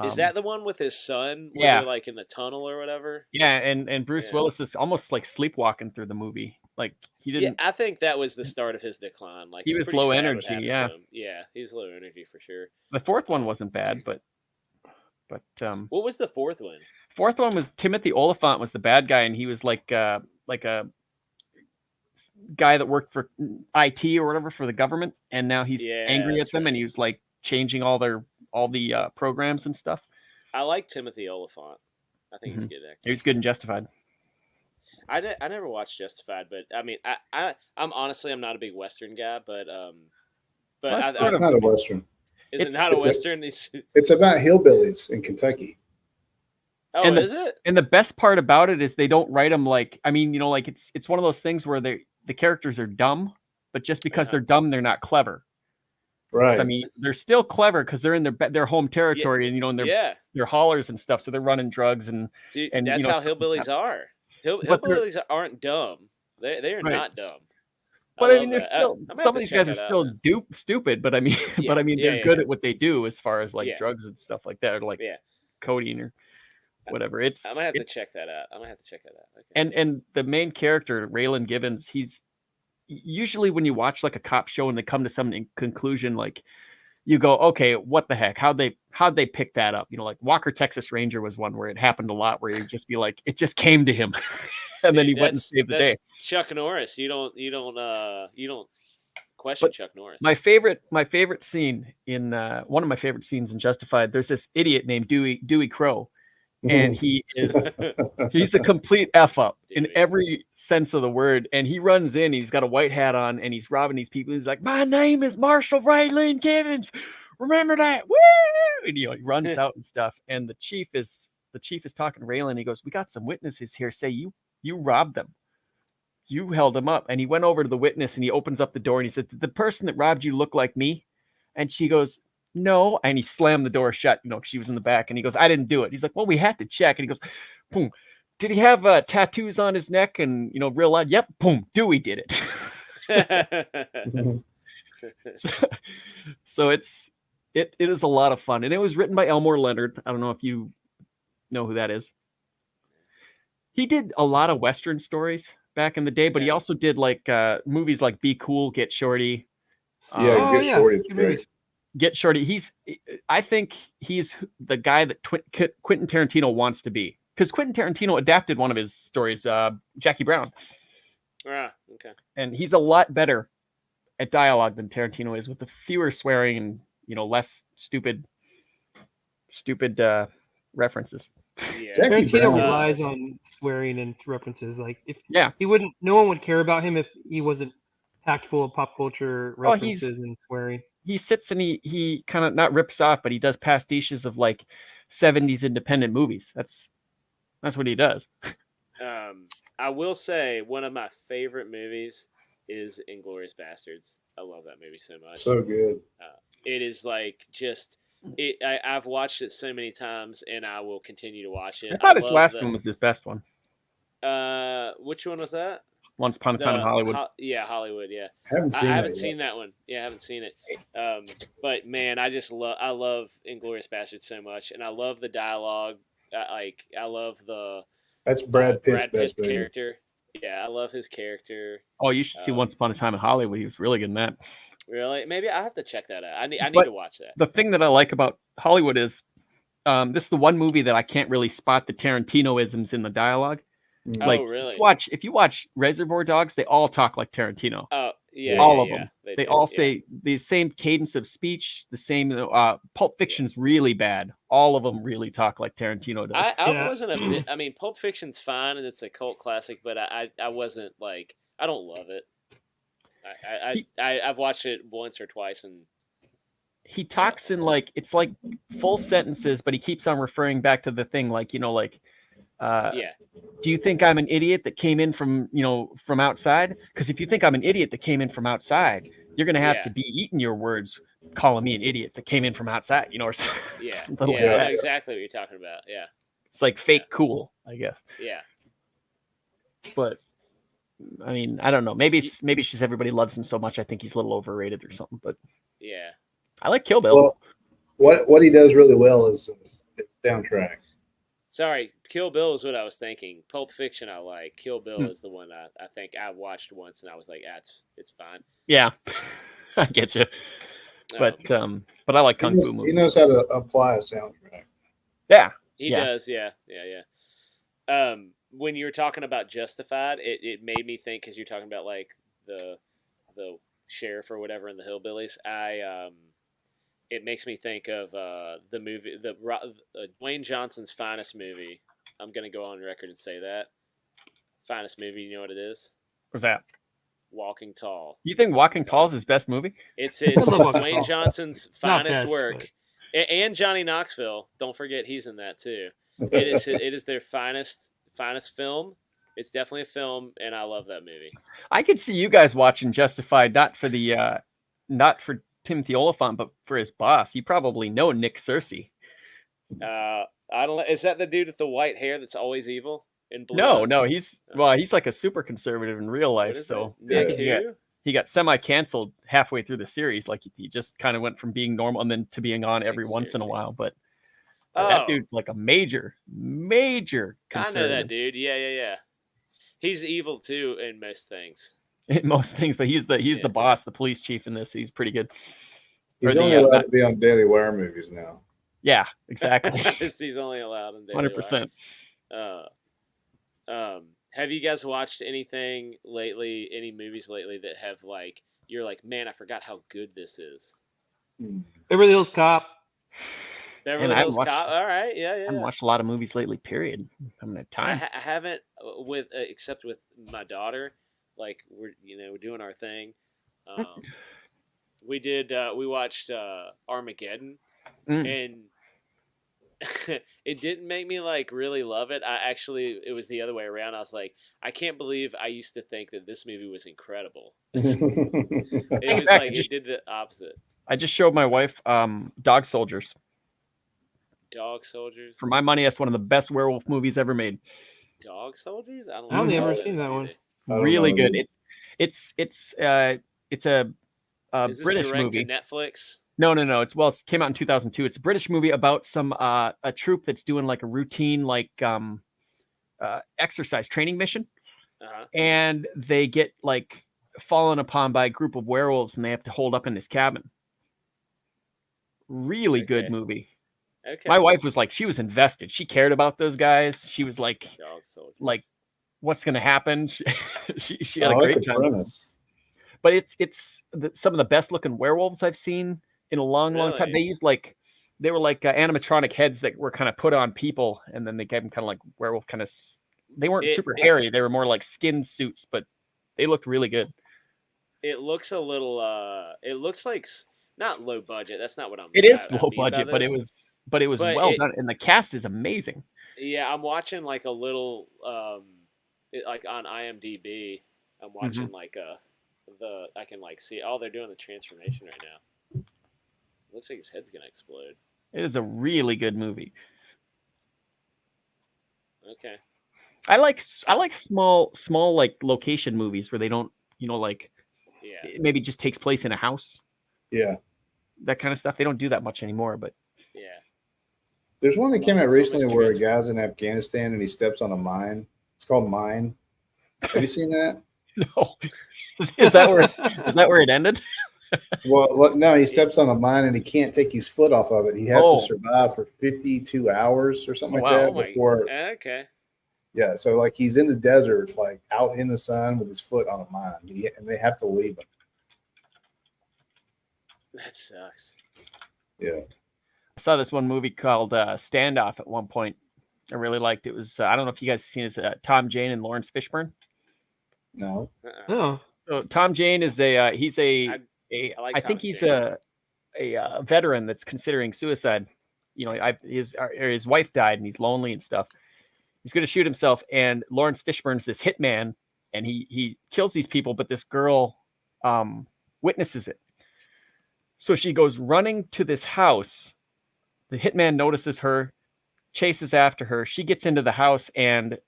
Is that the one with his son? Where Yeah. they're like in the tunnel or whatever. Yeah, and Bruce Willis is almost like sleepwalking through the movie. Like he didn't. Yeah, I think that was the start of his decline. Like he it's was pretty low sad what energy. happened Yeah, to him. Yeah, he was low energy for sure. the 4th one wasn't bad, but what was the 4th one? 4th one was Timothy Olyphant was the bad guy, and he was like a guy that worked for IT or whatever for the government, and now he's angry at them, and he was like changing all the programs and stuff. I like Timothy Olyphant. I think he's a good actor. He was good in Justified. I never watched Justified, but I mean, I'm honestly I'm not a big Western guy, but It's not a Western. Is it not a Western? It's about hillbillies in Kentucky. Oh, is it? And the best part about it is they don't write them like, I mean, like it's one of those things where the characters are dumb, but just because they're dumb, they're not clever. Right. So, I mean, they're still clever because they're in their home territory, and and they're haulers and stuff, so they're running drugs and that's how hillbillies are. Hillbillies aren't dumb. They are not dumb. But I mean, they're still some of these guys are still stupid. But I mean, they're good at what they do as far as like drugs and stuff like that, or like codeine or whatever. I'm gonna have to check that out. Okay. And the main character, Raylan Givens, he's usually when you watch like a cop show and they come to some conclusion, like you go, okay, what the heck? How'd they pick that up? Like Walker Texas Ranger was one where it happened a lot, where you'd just be like, it just came to him. and then Dude, he went and saved the day. Chuck Norris. You don't question But Chuck Norris. My favorite scene in one of my favorite scenes in Justified. There's this idiot named Dewey Crow, and he's a complete F up in Dewey. every sense of the word. And he runs in, he's got a white hat on, and he's robbing these people. He's like, "My name is Marshall Raylan Givens. Remember that?" Woo! And, he runs out and stuff. And the chief is talking to Raylan. He goes, "We got some witnesses here. Say you robbed them. You held them up." And he went over to the witness and he opens up the door and he said, "Did the person that robbed you look like me?" And she goes, "No." And he slammed the door shut, 'cause she was in the back. And he goes, "I didn't do it." He's like, "Well, we had to check." And he goes, boom. "Did he have tattoos on his neck?" And, real loud, "Yep." Boom. Dewey did it. So it is a lot of fun. And it was written by Elmore Leonard. I don't know if you know who that is. He did a lot of Western stories back in the day, but he also did like movies like Be Cool, Get Shorty. Yeah, Get Shorty is good great. movies. Get Shorty. I think he's the guy that Quentin Tarantino wants to be, because Quentin Tarantino adapted one of his stories, Jackie Brown, Ah, okay. and he's a lot better at dialogue than Tarantino is, with the fewer swearing and less stupid references. Yeah. Jackie Tarantino Brown. relies on swearing and references. Like Yeah. no one would care about him if he wasn't packed full of pop culture Oh, he's- references and swearing. He sits and he kind of not rips off, but he does pastiches of like 70s independent movies. That's what he does. I will say one of my favorite movies is Inglourious Bastards. I love that movie so much. So good. It is like just I've watched it so many times, and I will continue to watch it. I thought his love last one was his best one. Which one was that? Once Upon a Time in Hollywood. Hollywood. Yeah, Haven't seen I haven't that seen that one. Yeah, I haven't seen it. But man, I love Inglourious Bastards so much, and I love the dialogue. I love the That's Brad Pitt's Brad Pitt best movie. character. Yeah, I love his character. Oh, you should see Once Upon a Time in Hollywood. He was really good in that. Really? Maybe I have to check that out. I need But to watch that. The thing that I like about Hollywood is this is the one movie that I can't really spot the Tarantino-isms in the dialogue. Like, Oh, really? If you watch Reservoir Dogs, they all talk like Tarantino. Oh, yeah. All of yeah, them. They They do, all yeah. say the same cadence of speech, the same. Pulp Fiction's really bad. All of them really talk like Tarantino does. I Yeah. wasn't a bit. I mean, Pulp Fiction's fine and it's a cult classic, but I wasn't like I don't love it. I've watched it once or twice and He talks in like it's like full sentences, but he keeps on referring back to the thing, like yeah. do you think I'm an idiot that came in from from outside? Because if you think I'm an idiot that came in from outside, you're gonna have Yeah. to be eating your words, calling me an idiot that came in from outside, or something. Yeah, something like I know that. exactly what you're talking about. Yeah, It's like fake cool, I guess. yeah. But I mean, I don't know. Maybe it's just everybody loves him so much. I think he's a little overrated or something. But Yeah. I like Kill Bill. Well, what he does really well is his soundtrack. Sorry, Kill Bill is what I was thinking. Pulp Fiction I like. Kill Bill is the one I think I watched once and I was like, it's fine. Yeah, I get you. But I like kung fu He movies. knows how to apply a soundtrack. Yeah, He Yeah. does, yeah. When you were talking about Justified, it made me think because you're talking about like the sheriff or whatever in the Hillbillies. It makes me think of the movie, Dwayne Johnson's finest movie. I'm gonna go on record and say that finest movie. You know what it is? what's that? Walking Tall. You think Walking Tall is his best movie? It's love Walking Dwayne Tall. Johnson's Not finest best, work, and Johnny Knoxville. Don't forget he's in that too. It is their finest film. It's definitely a film, and I love that movie. I could see you guys watching Justified, not for Timothy Oliphant, but for his boss. You probably know Nick Searcy. I don't know. Is that the dude with the white hair that's always evil in blue? No, eyes? he's like a super conservative in real What life. is So it? Nick yeah, who? he got semi-canceled halfway through the series. Like he just kind of went from being normal and then to being on every Nick once in a Searcy. while. But Oh, that dude's like a major I conservative know that dude. Yeah. He's evil too in most things. in most things. But he's Yeah. the boss, the police chief in this. He's pretty good. He's Or the, only allowed to be on Daily Wire movies now. Yeah, exactly. He's only allowed in Daily 100%. Wire. Have you guys watched anything lately? Any movies lately that have like you're like, man, I forgot how good this is. Beverly Hills Cop. Beverly I haven't Hills Cop. All right, yeah, I haven't yeah. watched a lot of movies lately. Period. I haven't had I, time. I haven't with except with my daughter. Like we're doing our thing. Um, we watched Armageddon, Mm. and it didn't make me like really love it. It was the other way around. I was like, I can't believe I used to think that this movie was incredible. It was back, like it did the opposite. I just showed my wife Dog Soldiers. Dog Soldiers. For my money, that's one of the best werewolf movies ever made. Dog Soldiers. I don't know ever if I've seen that one. it. Really know good. either. It's a Is this British direct movie. to Netflix? No. It came out in 2002. It's a British movie about some a troop that's doing like a routine exercise training mission, Uh-huh. and they get like fallen upon by a group of werewolves, and they have to hold up in this cabin. Really good Okay. movie. Okay. My wife was like, she was invested. She cared about those guys. She was like, Dog Soldiers. what's going to happen? She had I a like great the time. premise. But it's some of the best looking werewolves I've seen in a long time. Really? They were like animatronic heads that were kind of put on people, and then they gave them kind of like werewolf kind of. They weren't super hairy. They were more like skin suits, but they looked really good. It looks a little. It looks like not low budget. That's not what I'm. It is I low mean by budget, but it this. was But well done, and the cast is amazing. Yeah, I'm watching like a little. Like on IMDb, I'm watching like I can like see. Oh, they're doing the transformation right now. Looks like his head's gonna explode. It is a really good movie. Okay. I like small like location movies where they don't, like Yeah. it maybe just takes place in a house. Yeah. That kind of stuff. They don't do that much anymore, but Yeah. There's one that came out It's recently almost where a transfer. guy's in Afghanistan and he steps on a mine. It's called Mine. Have you seen that? no. Is that where it ended? Well, no, he steps on a mine and he can't take his foot off of it. He has Oh. to survive for 52 hours or something Oh, like wow. that Oh my. before. Okay. Yeah, so like he's in the desert, like out in the sun with his foot on a mine, and they have to leave him. That sucks. Yeah. I saw this one movie called Standoff at one point. I really liked it. It was I don't know if you guys have seen it. It's Tom Jane and Lawrence Fishburne. No. Oh, So Tom Jane is he's I like I think Tom he's Jane. a veteran that's considering suicide. His wife died and he's lonely and stuff. He's going to shoot himself, and Lawrence Fishburne's this hitman, and he kills these people, but this girl witnesses it. So she goes running to this house. The hitman notices her, chases after her. She gets into the house, and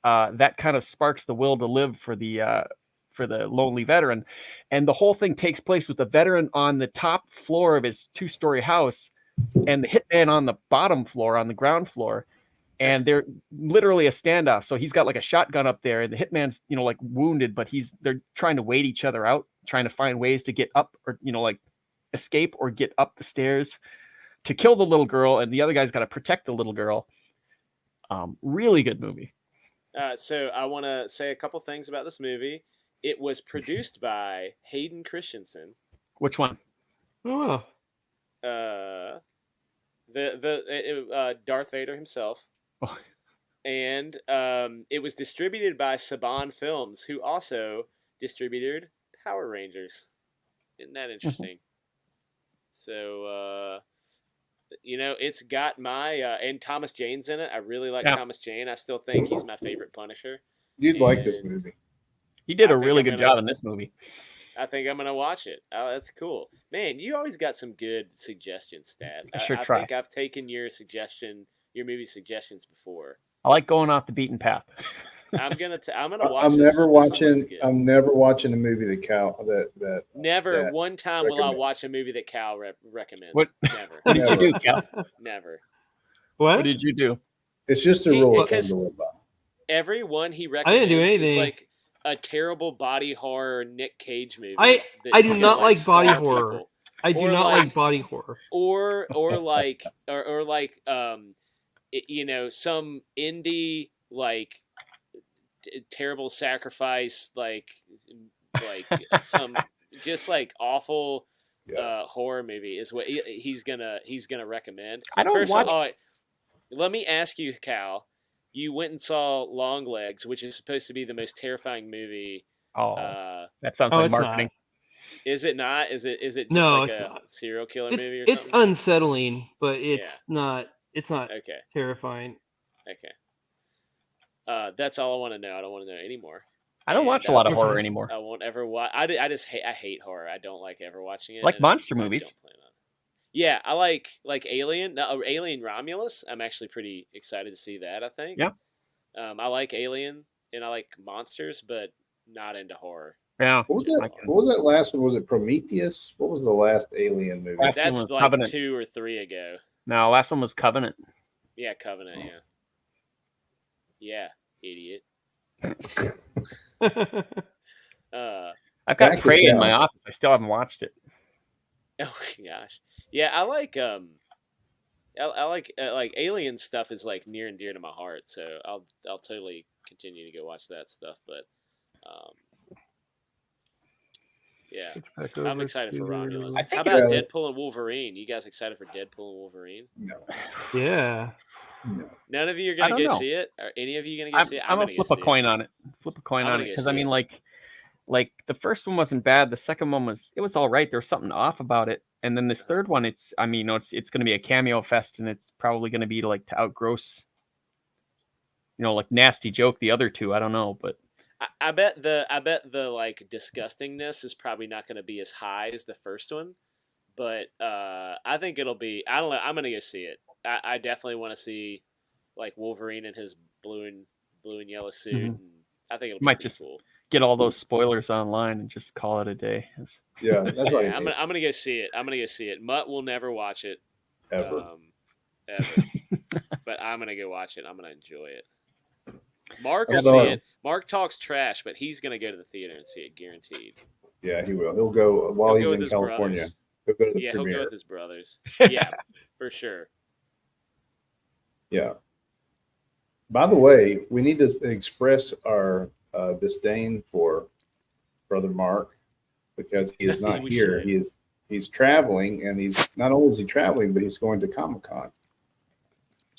that kind of sparks the will to live for the lonely veteran. And the whole thing takes place with the veteran on the top floor of his 2-story house and the hitman on the bottom floor, on the ground floor. And they're literally a standoff. So he's got like a shotgun up there, and the hitman's, like wounded, but they're trying to wait each other out, trying to find ways to get up or, like escape or get up the stairs to kill the little girl. And the other guy's got to protect the little girl. Really good movie. So I want to say a couple things about this movie. It was produced by Hayden Christensen. Which one? oh, Darth Vader himself. Oh. And it was distributed by Saban Films, who also distributed Power Rangers. Isn't that interesting? So, it's got my and Thomas Jane's in it. I really like Thomas Jane. I still think he's my favorite Punisher. You'd like this movie. He did I a think really I'm good gonna- job in this movie. I think I'm gonna watch it. Oh, that's cool, man. You always got some good suggestions, Stat. I sure I try. think I've taken your movie suggestions before. I like going off the beaten path. I'm gonna watch. I'm this never one. This one looks watching. good. I'm never watching a movie that Never that one time will I recommends. watch a movie that Cal recommends. What- Never. What did you do, Cal? Never. What what? did you do? It's just a rule of thumb Because- to live by. Every one he I recommends didn't do is anything. like a terrible body horror Nick Cage movie. I that do should, not like body scar horror. people. I do Or not like- like body horror. or like some indie like terrible sacrifice, like some just like awful horror movie is what he's gonna recommend. I don't First watch. of all, let me ask you, Cal. You went and saw Longlegs, which is supposed to be the most terrifying movie. Oh, that sounds Oh, like it's marketing. Is it not? Is it just No, like it's a not. serial killer It's movie or it's something? unsettling, but it's not Okay. terrifying. Okay. That's all I want to know. I don't want to know anymore. I don't watch a And, lot of Okay. horror anymore. I won't ever watch. I just hate horror. I don't like ever watching it. Like and monster I movies. don't plan on it. Yeah, I like Alien. No, Alien Romulus. I'm actually pretty excited to see that. I think. Yeah. I like Alien and I like monsters, but not into horror. Yeah. What was that? What was that last one? Was it Prometheus? What was the last Alien movie? Last one That's was like Covenant. 2 or 3 ago. No, last one was Covenant. Yeah, Covenant. Yeah. Yeah, idiot. I've got Back to Prey in Cal. my office. I still haven't watched it. Oh my gosh. Yeah, I like I like alien stuff is like near and dear to my heart, so I'll totally continue to go watch that stuff. But yeah, I'm excited for Romulus. I think How about it's- Deadpool and Wolverine? You guys excited for Deadpool and Wolverine? No, Yeah. no. None of you are I gonna don't go know. see it? Are any of you gonna go I'm see it? gonna gonna go flip a see coin on it. Flip a coin I'm on gonna it go because see I mean, it. like the first one wasn't bad. The second one was all right. There was something off about it, and then this third one, it's it's going to be a cameo fest, and it's probably going to be like to outgross, like Nasty Joke the other two. I don't know, but I bet the like disgustingness is probably not going to be as high as the first one, but I think it'll be. I don't know. I'm going to go see it. I definitely want to see like Wolverine in his blue and yellow suit. Mhm. And I think it'll be Might pretty just cool. get all those spoilers online and just call it a day. Yeah, that's all Yeah, you I'm gonna go see it. I'm gonna go see it. Mutt will never watch it ever. ever, but I'm gonna go watch it. I'm gonna enjoy it. Mark will Although- see it. Mark talks trash, but he's gonna go to the theater and see it, guaranteed. Yeah, he will. He'll go while He'll go he's with in his California. brothers. He'll go to the Yeah, he'll premiere. go with his brothers. Yeah, for sure. Yeah. By the way, we need to express our disdain for Brother Mark because he is not We here. should. He's traveling, and he's not only is he traveling, but he's going to Comic-Con.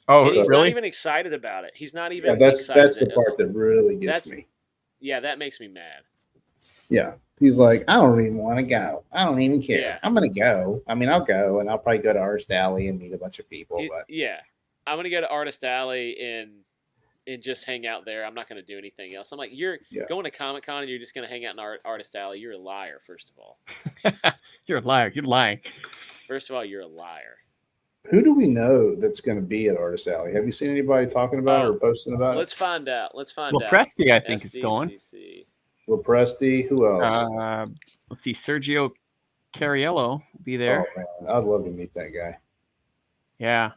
Oh, He's not really? even excited about it. He's not even. Yeah, that's excited. the part that really gets That's- me. Yeah, that makes me mad. Yeah. He's like, I don't even want to go. I don't even care. Yeah. I'm going to go. I mean, I'll go, and I'll probably go to Artist Alley and meet a bunch of people. But Yeah, I'm gonna go to Artist Alley and just hang out there. I'm not gonna do anything else. I'm like, you're Yeah. going to Comic Con and you're just gonna hang out in Artist Alley. You're a liar. First of all, You're a liar. You're lying. you're a liar. who do we know that's going to be at Artist Alley? Have you seen anybody talking about it or posting about Let's it? find out. Let's find Well, out. Presti, I think, is going. SDCC. Lepresti, who else? Let's see, Sergio Cariello will be there. Oh man, I'd love to meet that guy. Yeah,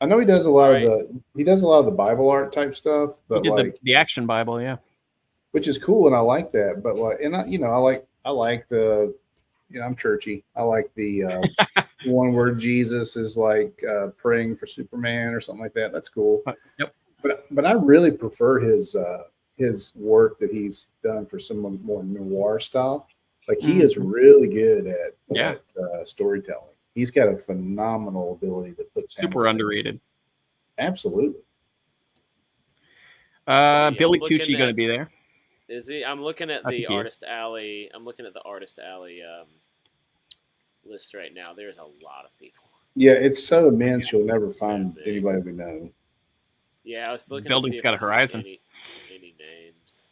I know he does a lot of the Bible art type stuff, he but did like, the Action Bible. Yeah, which is cool, and I like that. But like, and I like the, I'm churchy. I like the one where Jesus is like praying for Superman or something like that. That's cool. Yep. But I really prefer his work that he's done for some more noir style. Like he is really good at storytelling. He's got a phenomenal ability to put super underrated. Absolutely. I'm Billy looking Tucci going to at- be there. Is he? I'm looking at I the think he is. Artist Alley. I'm looking at the Artist Alley list right now. There's a lot of people. Yeah, it's so immense you'll never So find big. anybody we know. Yeah, I was looking. Building's to see got a if there's horizon. Any names?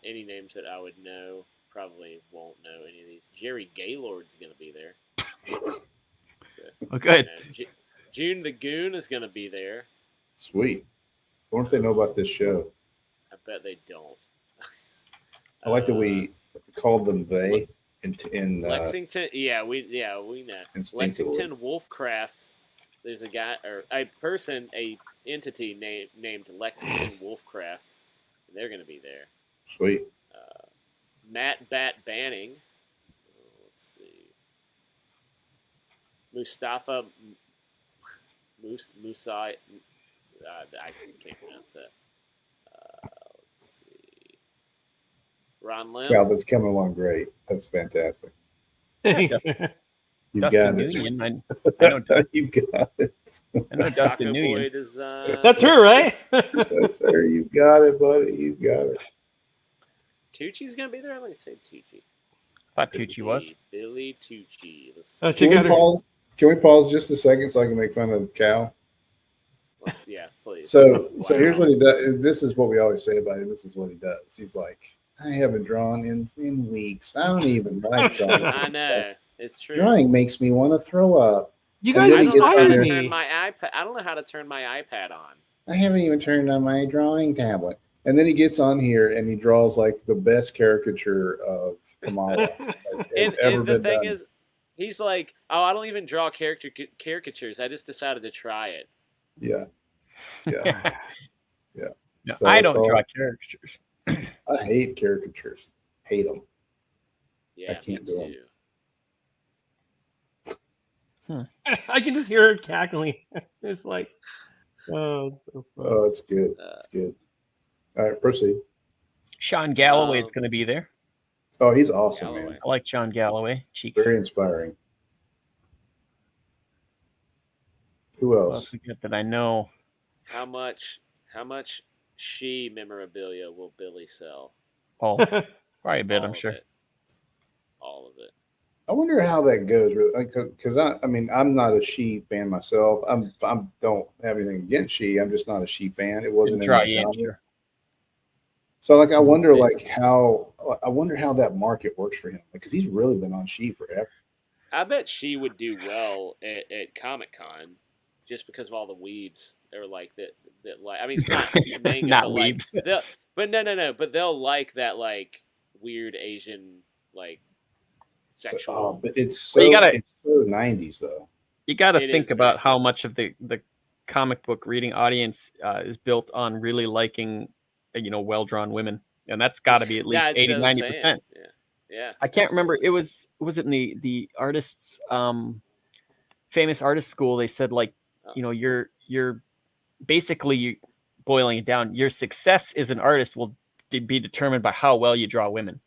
Any names that I would know? Probably won't know any of these. Jerry Gaylord's going to be there. So, Oh, good. June the Goon is going to be there. Sweet. I wonder if they know about this show. I bet they don't. I like that we called them they in Lexington. We know instinctively. Lexington Wolfcraft. There's a guy or a person, a entity named Lexington Wolfcraft, and they're going to be there. Sweet. Matt Bat Banning. Let's see. Mustafa Musai. I can't pronounce that. Let's see. Ron Lim. Wow, that's coming along great. That's fantastic. Thanks. You Dustin got it. Nguyen. I know. You got it. I know Dustin Taco Boy Nguyen. Design. That's her, right? That's her. You got it, buddy. You got it. Tucci's gonna be there. Let me say Tucci. I thought Tucci was. Billy Tucci. Let's Oh, see. check out her. Can we pause just a second so I can make fun of Cal? Yeah, please. So Wow. here's what he does. This is what we always say about him. This is what he does. He's like, I haven't drawn in weeks. I don't even like drawing. I know it's true. Drawing makes me want to throw up. You And guys then I he don't know gets how on to there. turn my iPad. I don't know how to turn my iPad on. I haven't even turned on my drawing tablet. And then he gets on here and he draws like the best caricature of Kamala that has ever And the been thing done. is, he's like, "Oh, I don't even draw caricatures. I just decided to try it." Yeah. Yeah. No, So I it's don't all- draw caricatures. I hate caricatures. Hate them. Yeah, can't me do 'em. too. I can just hear her cackling. It's like, oh, it's so funny. Oh, it's good. It's good. All right, proceed. Sean Galloway is going to be there. Oh, he's awesome, Galloway. man. I like Sean Galloway. Cheeks. Very inspiring. Who What else? else we got that I know? How much she memorabilia will Billy sell? Oh, probably a bit, All I'm of sure. it. All of it. I wonder how that goes. Because I mean, I'm not a She fan myself. I don't have anything against She. I'm just not a She fan. It wasn't in Draw my you in, genre. sure. So like, I wonder how that market works for him because he's really been on She forever. I bet she would do well at Comic Con, just because of all the weebs. They're like that. Like, I mean, it's not manga, Not but like, but no. But they'll like that like weird Asian like sexual. But it's so Well, you gotta- it's so 90s though. You got to It think is about very how cool. much of the comic book reading audience is built on really liking, well-drawn women. And that's got to be at least Yeah, it's 80, what I'm 90%. saying. Yeah. I can't remember. Was it in the artists famous artist school? They said like, you're basically boiling it down. Your success as an artist will be determined by how well you draw women.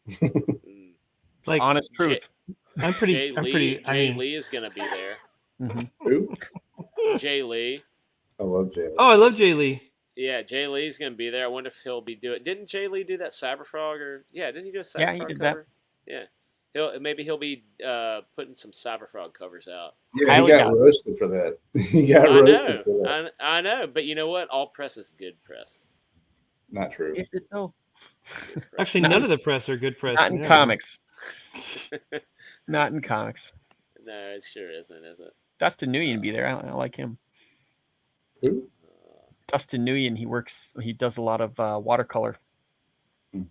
Mm. It's Like, honest truth. I'm pretty. Jay Lee is gonna be there. Mhm. Who? Jay Lee. I love Jay. Oh, I love Jay Lee. Yeah, Jay Lee's gonna be there. I wonder if he'll be doing. Didn't Jay Lee do that Cyberfrog or? Yeah, didn't he do a Cyberfrog Yeah, he did that. cover? Yeah, he'll be putting some Cyberfrog covers out. Yeah, he Highly got doubt. roasted for that. He got I roasted for know, that. I know, but you know what? All press is good press. Not true. Is it though? Good press. Actually, Not- none of the press are good press. Not in Yeah. comics. Not in comics. No, it sure isn't, is it? Dustin Nguyen be there. I like him. Who? Dustin Nguyen, he does a lot of watercolor. Hmm.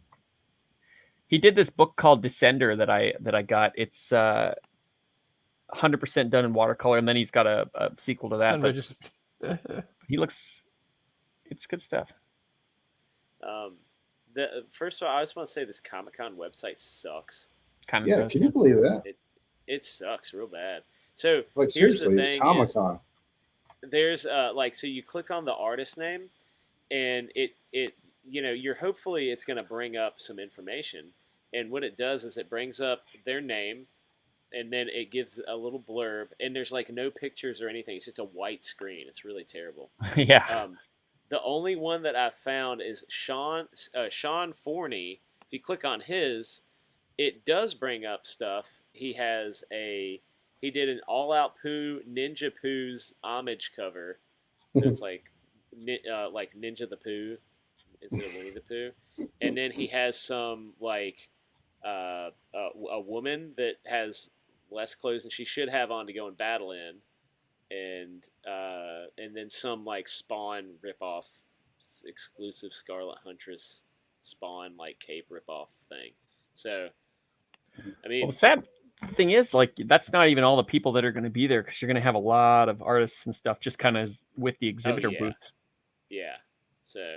He did this book called Descender that I got. It's 100% done in watercolor, and then he's got a sequel to that. Son of a But just- it's good stuff. First of all, I just want to say this Comic-Con website sucks. Kind of Yeah, does, can you believe that? It sucks real bad. So Like here's the seriously, it's thing Comic is- Con. there's so you click on the artist name and it you're hopefully it's going to bring up some information, and what it does is it brings up their name and then it gives a little blurb, and there's like no pictures or anything. It's just a white screen. It's really terrible. yeah. The only one that I've found is Sean Forney. If you click on his, it does bring up stuff. He did an All Out Pooh Ninja Pooh's homage cover. So it's like Ninja the Pooh instead of Winnie the Pooh. And then he has some like a woman that has less clothes than she should have on to go and battle in. And then some like Spawn ripoff, exclusive Scarlet Huntress Spawn like cape ripoff thing. So, I mean, Well, the sad thing is, like, that's not even all the people that are going to be there, because you're going to have a lot of artists and stuff just kind of with the exhibitor yeah. booth. yeah. So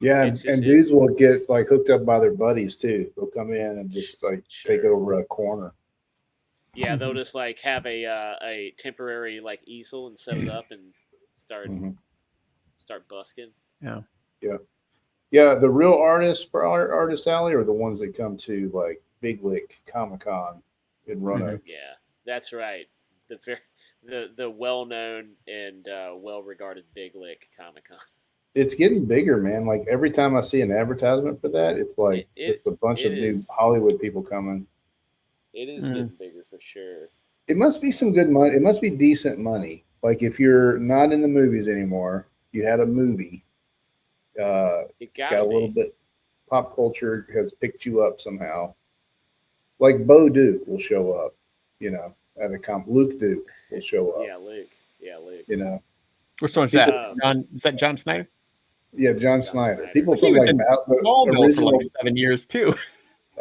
Yeah, It's just- and dudes will get like hooked up by their buddies too. They'll come in and just like take Sure. over a corner. yeah, they'll just like have a temporary like easel and set it up and start Mhm. start busking. Yeah, the real artists for Artist Alley are the ones that come to like Big Lick Comic Con in Roanoke. Yeah, that's right. The well known and well regarded Big Lick Comic Con. It's getting bigger, man. Like every time I see an advertisement for that, it's like it's a bunch of new is. Hollywood people coming. It is getting bigger for sure. It must be some good money. It must be decent money. Like if you're not in the movies anymore, you had a movie. It's got a little bit. Pop culture has picked you up somehow. Like Bo Duke will show up, at a Luke Duke will show up. Yeah, Luke. Which one's that? Is that John Snyder? Yeah, John Snyder. Snyder. People He from was like in the Smallville for original. like 7 years too.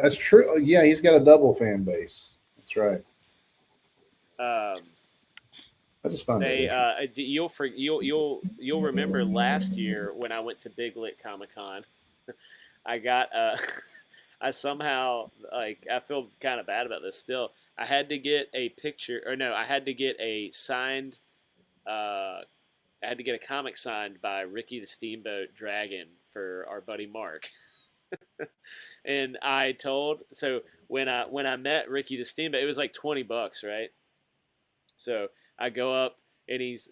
That's true. Yeah, he's got a double fan base. That's right. I just found They it. you'll remember last year when I went to Big Lit Comic Con, I got I somehow I feel kind of bad about this still. I had to get a picture I had to get a signed I had to get a comic signed by Ricky the Steamboat Dragon for our buddy Mark. And I told when I met Ricky the Steamboat, it was like $20, right? So I go up and his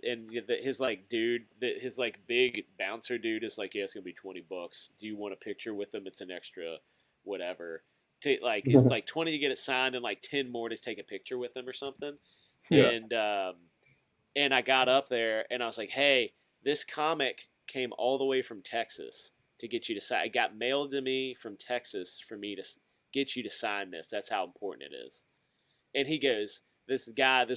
big bouncer dude is like, yeah, it's gonna be $20. Do you want a picture with him? It's an extra, whatever. It's like 20 to get it signed and like 10 more to take a picture with him or something. Yeah. And I got up there and I was like, hey, this comic came all the way from Texas to get you to sign. It got mailed to me from Texas for me to get you to sign this. That's how important it is. And he goes, this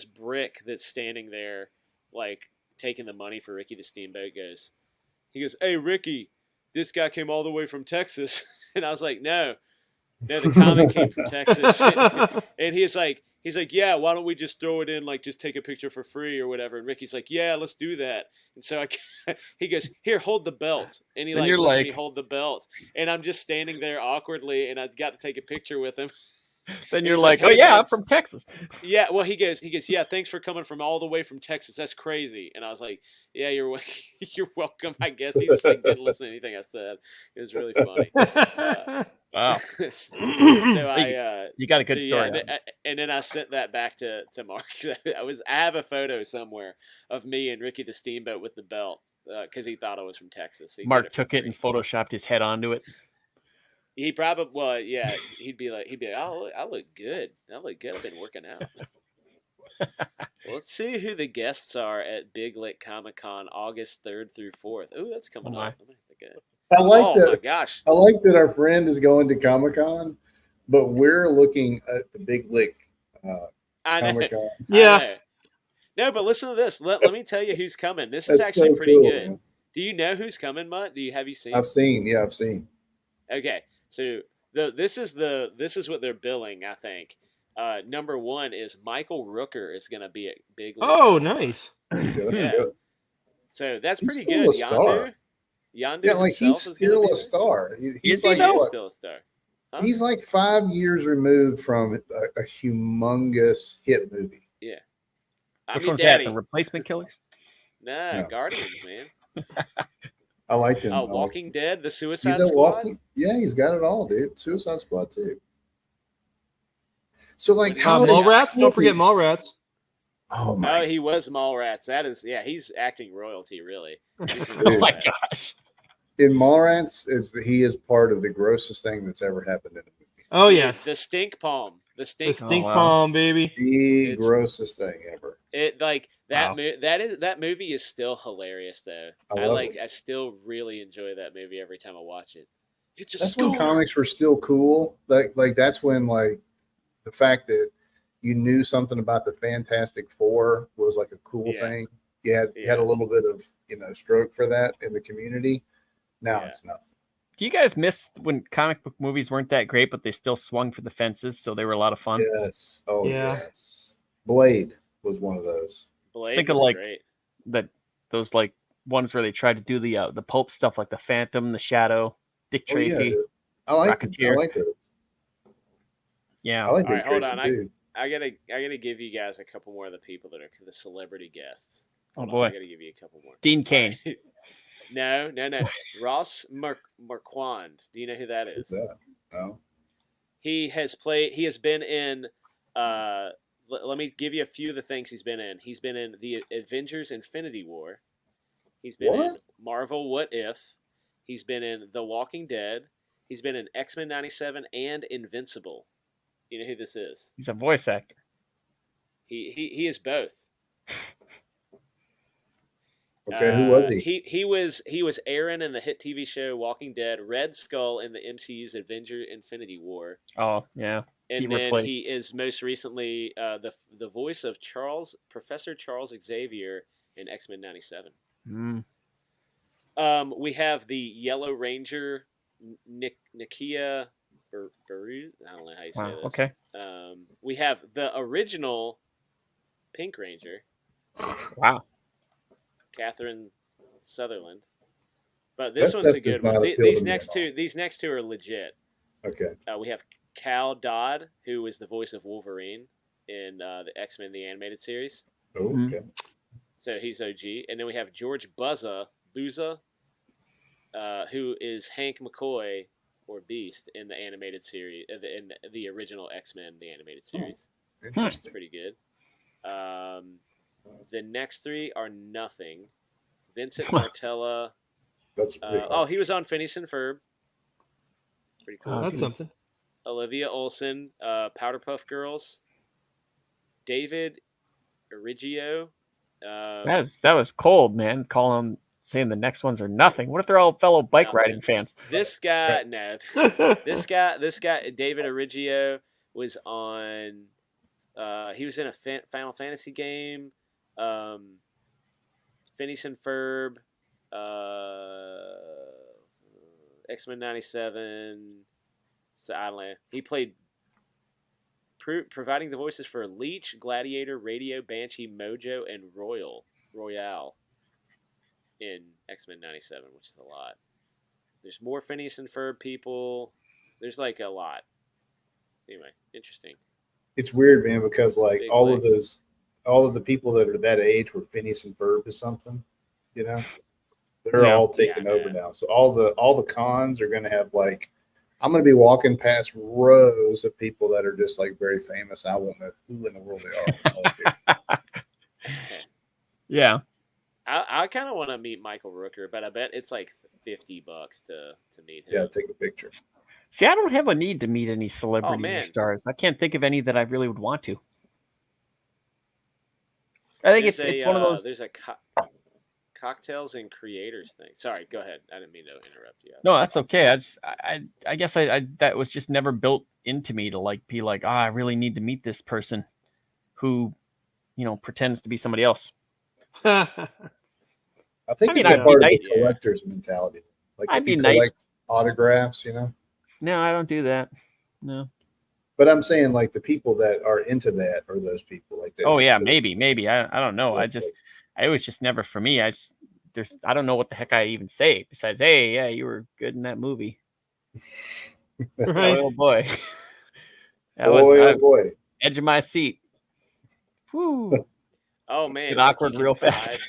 brick that's standing there, like taking the money for Ricky the Steamboat he goes, hey, Ricky, this guy came all the way from Texas. And I was like, no, the comic came from Texas. And he's like, yeah, why don't we just throw it in, like just take a picture for free or whatever. And Ricky's like, yeah, let's do that. And so he goes, here, hold the belt. And he lets me hold the belt. And I'm just standing there awkwardly, and I got to take a picture with him. Then you're like, hey, oh yeah, man, I'm from Texas. Yeah, well, he goes, yeah, thanks for coming from all the way from Texas. That's crazy. And I was like, yeah, you're welcome. I guess he just didn't listen to anything I said. It was really funny. Wow. So you got a good story. And then I sent that back to Mark. I have a photo somewhere of me and Ricky the Steamboat with the belt because he thought I was from Texas. Mark took it and photoshopped his head onto it. He probably, well, yeah, he'd be like, I look good. I look good. I've been working out. Well, let's see who the guests are at Big Lick Comic Con August 3rd through 4th. Ooh, that's coming up. I like that. My gosh. I like that our friend is going to Comic Con, but we're looking at the Big Lick Comic Con. Yeah. No, but listen to this. Let me tell you who's coming. This is actually so pretty good. Man. Do you know who's coming, Mutt? Have you seen? I've seen. Yeah, I've seen. Okay. So this is what they're billing, I think. Number one is Michael Rooker is going to be at Big Lick. Oh, nice. Yeah, that's good. So that's he's pretty good. Yondu, yeah, like he's still a star. He's like still a star. Huh? He's like 5 years removed from a humongous hit movie. Yeah. Which one's that? The Replacement Killers? No, Guardians, man. I liked him. Walking Dead, the Suicide Squad. He's got it all, dude. Suicide Squad too. So like, Mallrats? Don't forget Mallrats. Oh my! Oh, he was Mallrats. That is, yeah, he's acting royalty, really. Oh my gosh! In Mallrats, he is part of the grossest thing that's ever happened in a movie. Oh yes, the stink palm. The stink palm, baby. The grossest thing ever. It like that. Wow. That movie is still hilarious though. I still really enjoy that movie every time I watch it. That's when comics were still cool. Like that's when like the fact that you knew something about the Fantastic Four was like a cool thing. You had a little bit of stroke for that in the community. Now it's nothing. Do you guys miss when comic book movies weren't that great, but they still swung for the fences, so they were a lot of fun? Yes. Oh, yeah. Yes. Blade was one of those. Blade was great. Those like ones where they tried to do the pulp stuff, like the Phantom, the Shadow, Dick Tracy. Yeah. I like it. Yeah. I like Dick Tracy hold on. too. I gotta give you guys a couple more of the people that are the celebrity guests. Oh boy. I gotta give you a couple more. Dean Cain. No. Ross Marquand. Do you know who that Who's is? that? No. He has been in. Let me give you a few of the things he's been in. He's been in the Avengers: Infinity War. He's been in What? Marvel: What If. He's been in The Walking Dead. He's been in X-Men '97 and Invincible. Do you know who this is? He's a voice actor. He is both. Okay, who was he? He was Aaron in the hit TV show Walking Dead, Red Skull in the MCU's Avengers: Infinity War, Oh yeah. and He then replaced- he is most recently the voice of Professor Charles Xavier in X-Men '97. Mm. We have the Yellow Ranger, Nakia Baru. I don't know how you say Wow. this. Okay. We have the original Pink Ranger, Wow. Catherine Sutherland. But this That one's a stuff does good not one. appeal These to me next at two, these next two are legit. Okay. We have Cal Dodd, who is the voice of Wolverine in the X-Men the animated series. Oh, Mhm. okay. So he's OG, and then we have George Buza, who is Hank McCoy or Beast in the animated series, in the original X-Men the animated series. Interesting. Pretty good. The next three are nothing. Vincent Martella. That's pretty hard. He was on Phineas and Ferb. Pretty cool. That's something. Olivia Olson, Powderpuff Girls. David Erigio. That was cold, man. Calling them, saying the next ones are nothing. What if they're all fellow bike Nothing. riding fans? This guy, no. This guy, David Erigio, was on. He was in a Final Fantasy game. Phineas and Ferb. X-Men '97. So I don't know. He played providing the voices for Leech, Gladiator, Radio, Banshee, Mojo, and Royale in X-Men '97, which is a lot. There's more Phineas and Ferb people. There's like a lot. Anyway, interesting. It's weird, man, because like Big all leg. of the people that are that age were Phineas and Ferb or something, you know, they're Yeah. all taking Yeah, over man. now. So all the cons are going to have like, I'm going to be walking past rows of people that are just like very famous. I won't know who in the world they are. Yeah. I kind of want to meet Michael Rooker, but I bet it's like $50 to meet him. Yeah, take a picture. See, I don't have a need to meet any celebrities or man. stars. I can't think of any that I really would want to. I think There's it's one of those. There's a cocktails and creators thing. Sorry, go ahead. I didn't mean to interrupt you. No, that's okay. I guess I that was just never built into me to like be like, I really need to meet this person who, pretends to be somebody else. I think I mean, it's a I'd be part of nice. the collector's mentality. Like I'd if you be nice. collect autographs, No, I don't do that. No. But I'm saying like the people that are into that are those people like that. Oh yeah, So- maybe. I don't know. It was just never for me. I don't know what the heck I even say besides, hey, yeah, you were good in that movie. Right. Oh boy. That boy, was oh boy. edge of my seat. Whew. Oh man, Get like, awkward you can real buy- fast.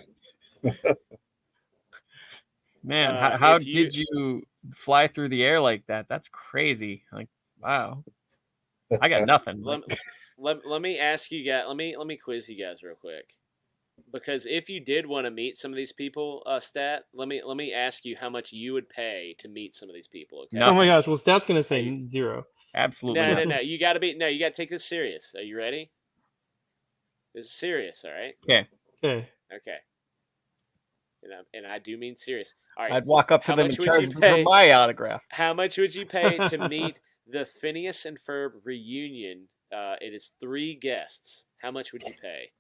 Man, Uh, how if you- did you fly through the air like that? That's crazy. Like, wow. I got nothing. Let, Like, let me ask you guys. Let me quiz you guys real quick, because if you did want to meet some of these people, Stat, let me ask you how much you would pay to meet some of these people. Okay. No. Oh my gosh. Well, Stat's gonna say 0. absolutely No, not. no. You got to take this serious. Are you ready? This is serious, all right? Okay. Okay. And I do mean serious. All right. I'd walk up to How them much and would charge you them pay? for my autograph. How much would you pay to meet the Phineas and Ferb reunion? It is 3 guests. How much would you pay?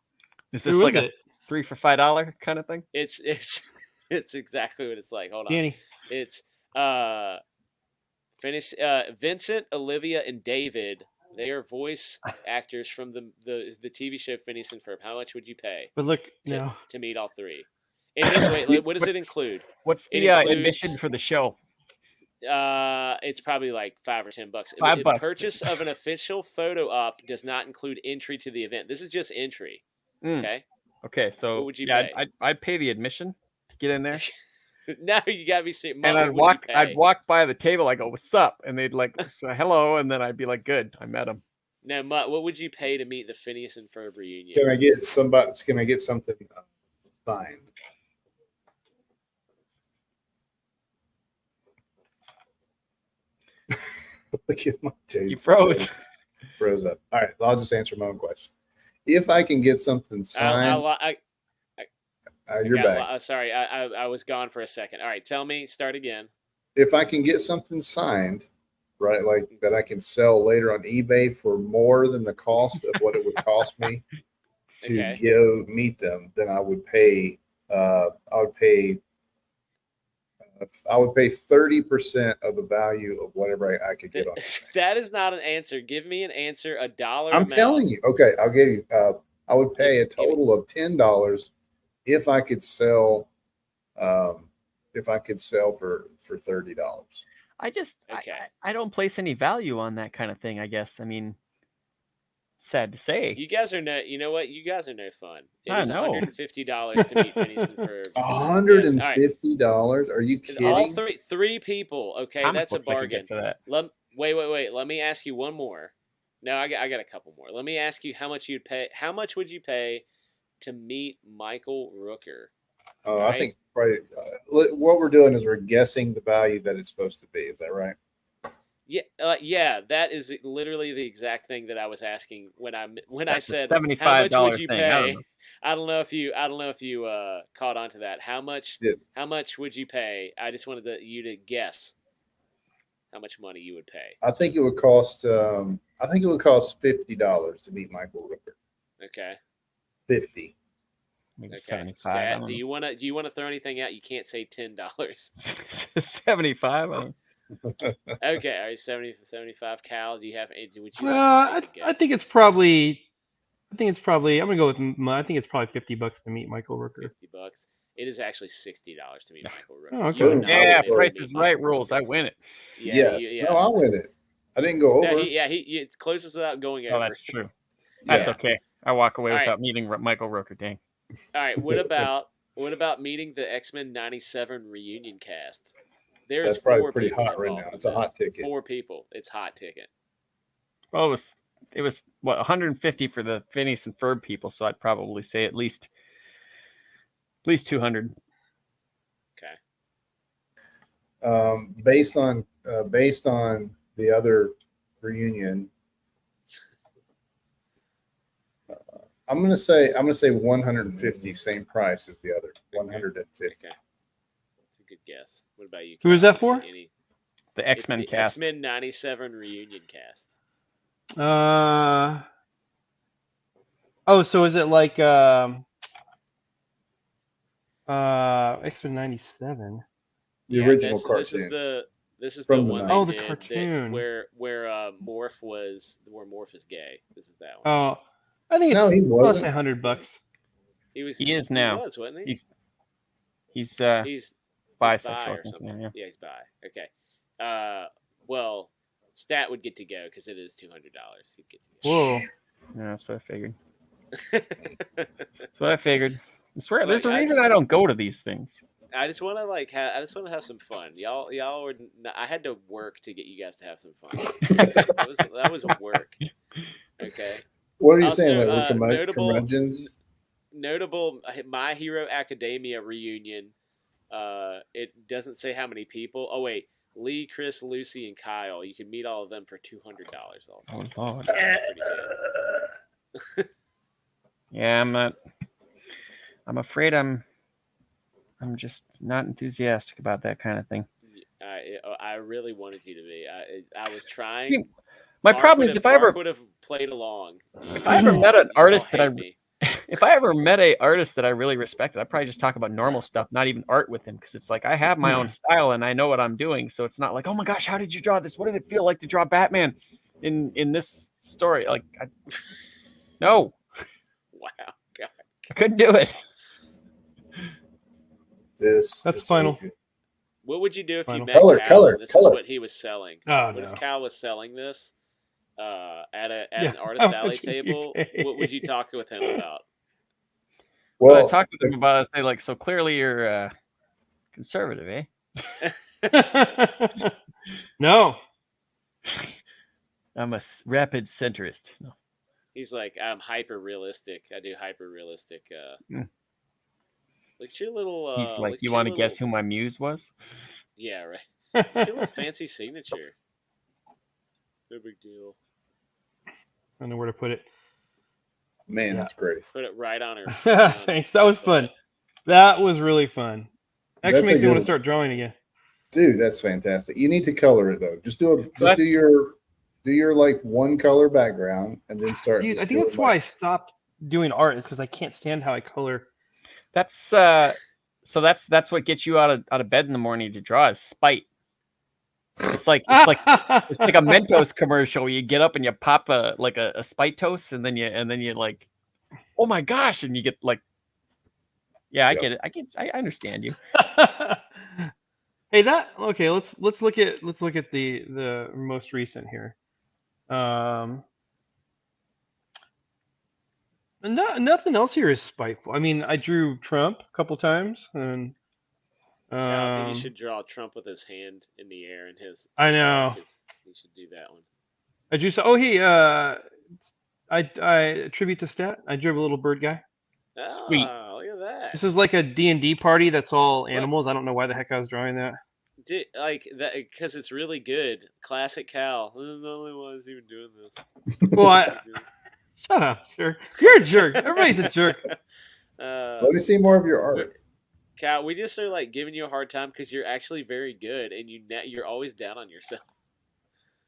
Is this Who like is a it? 3 for $5 kind of thing? It's exactly what it's like. Hold on. Danny. It's Vincent, Olivia, and David. They are voice actors from the TV show Phineas and Ferb. How much would you pay But look, to, no. to meet all 3? And this way, like, what does it include? What's It the includes- admission for the show? It's probably like $5 or $10. $5. Purchase of an official photo op does not include entry to the event. This is just entry. Mm. Okay. Okay, so What would you yeah, pay? I'd pay the admission to get in there. Now you gotta be serious. And I'd walk by the table. I go, "What's up?" And they'd like say hello, and then I'd be like, "Good, I met him." Now, Mutt, what would you pay to meet the Phineas and Ferb reunion? Can I get somebody? Can I get something signed? Look at my tape. You froze. Froze up. All right, I'll just answer my own question. If I can get something signed, you're back. Sorry, I was gone for a second. All right, tell me. Start again. If I can get something signed, right, like that I can sell later on eBay for more than the cost of what it would cost me to meet them, then I would pay. I would pay 30% of the value of whatever I could get on. That is not an answer. Give me an answer. $1. I'm telling you. Okay, I'll give you. I would pay a total of $10 if I could sell. If I could sell for $30. I just I don't place any value on that kind of thing. I guess. I mean, sad to say. You guys are no. You know what? You guys are no fun. It I is know. $150 to meet Phineas and Ferb. $150? Are you kidding? All three people. Okay, Comic that's a books I could bargain. get for that. Wait. Let me ask you one more. No, I got a couple more. Let me ask you how much you'd pay. How much would you pay to meet Michael Rooker? Oh, Right? I think probably what we're doing is we're guessing the value that it's supposed to be. Is that right? Yeah, that is literally the exact thing that I was asking when I That's a said $75 how much would you thing. pay? I don't know if you caught on to that. How much would you pay? I just wanted you to guess how much money you would pay. I think it would cost. I think it would cost $50 to meet Michael Rooker. Okay. 50. Maybe Okay. 75. Stat, do you want to throw anything out? You can't say $10. 75. Okay, all right, 75. Cal, do you have? Would you like to I take a think guess? it's probably. I'm gonna go with. I think it's probably $50 to meet Michael Rooker. $50. It is actually $60 to meet Michael Rooker. Oh, okay. You would not Yeah, be able to Price meet is Michael Right Rooker. rules. I win it. Yeah, Yes. yeah. No, I'll win it. I didn't go over. It's closest without going over. Oh, that's true. That's Yeah. okay. I walk away All right. without meeting Michael Rooker. Dang. All right, what about meeting the X-Men 97 reunion cast? There's That's probably 4 pretty people hot right involved now. in It's a hot this. ticket. 4 people. It's hot ticket. Well, it was what 150 for the Phineas and Ferb people, so I'd probably say at least 200. Okay. Based on the other reunion, I'm gonna say 150, same price as the other 150. Okay. That's a good guess. What about you? Who is Cal? that for? The X-Men It's the cast. X-Men 97 reunion cast. So is it like X-Men 97? The Yeah, original this is cartoon. this is From the the one 90s. they the did cartoon. where Morph is gay. This is that one. Oh, I think it's. No, he I'll wasn't. say $100. He was. He is now. He was, wasn't he? He's He's bi bisexual. or I think, something. yeah. Yeah, he's bi. Okay. Well, Stat would get to go because it is $200. He'd get to go. Whoa. Yeah, that's what I figured. That's what I figured. I swear, there's a Like, I reason just- I don't go to these things. I just want to have some fun. Y'all were. I had to work to get you guys to have some fun. that was work. Okay. What are you Also, saying? Like we're notable- curmudgeons? Notable My Hero Academia reunion. It doesn't say how many people. Oh wait, Lee, Chris, Lucy, and Kyle. You can meet all of them for $200. Also, Oh, Lord. pretty good. Yeah, I'm not. I'm afraid I'm just not enthusiastic about that kind of thing. I really wanted you to be. I was trying. See, my problem is if I ever would have played along. if I ever met an artist that me. if I ever met a artist that I really respected, I'd probably just talk about normal stuff, not even art with him, because it's like I have my own style and I know what I'm doing. So it's not like, oh my gosh, how did you draw this? What did it feel like to draw Batman in this story? Like, no, Wow, God. I couldn't do it. That's final. So good. What would you do if you Final. met Cal Color, and this color. is what he was selling? Oh, What no. if Cal was selling this at an Yeah, artist how alley much would you table? pay? What would you talk with him about? What I Well, talked with him about, I say like, so clearly you're Conservative, eh? No. I'm a rapid centrist. No. He's like, I'm hyper realistic. I do hyper realistic. Mm. Look at your little. He's like, look you at want to your guess little- who my muse was? Yeah, right. Look at your little fancy signature. No big deal. I don't know where to put it. Man, Yeah. that's great. Put it right on her. Thanks. That was fun. That was really fun. Actually That's a makes me want good- to start drawing again. Dude, that's fantastic. You need to color it though. Just do that's- your like one color background and then start. Dude, just I think doing, that's why I like- stopped doing art is because I can't stand how I color. That's so that's what gets you out of bed in the morning to draw is spite. It's like it's like a Mentos commercial where you get up and you pop a spite toast and then you like, oh my gosh, and you get like, yeah, I Yeah. get it. I understand you. Hey, okay. Let's look at the most recent here. Nothing else here is spiteful. I mean, I drew Trump a couple times, and Yeah, I think you should draw Trump with his hand in the air and his. I know. You should do that one. I drew. Oh, hey, I attribute to stat. I drew a little bird guy. Sweet. Oh, look at that. This is like a D&D party that's all animals. I don't know why the heck I was drawing that. Dude, like that because it's really good. Classic Cal. This is the only one who's even doing this. Well, shut up, jerk. You're a jerk. Everybody's a jerk. Let me see more of your art. Cal, we just are like giving you a hard time because you're actually very good and you're always down on yourself.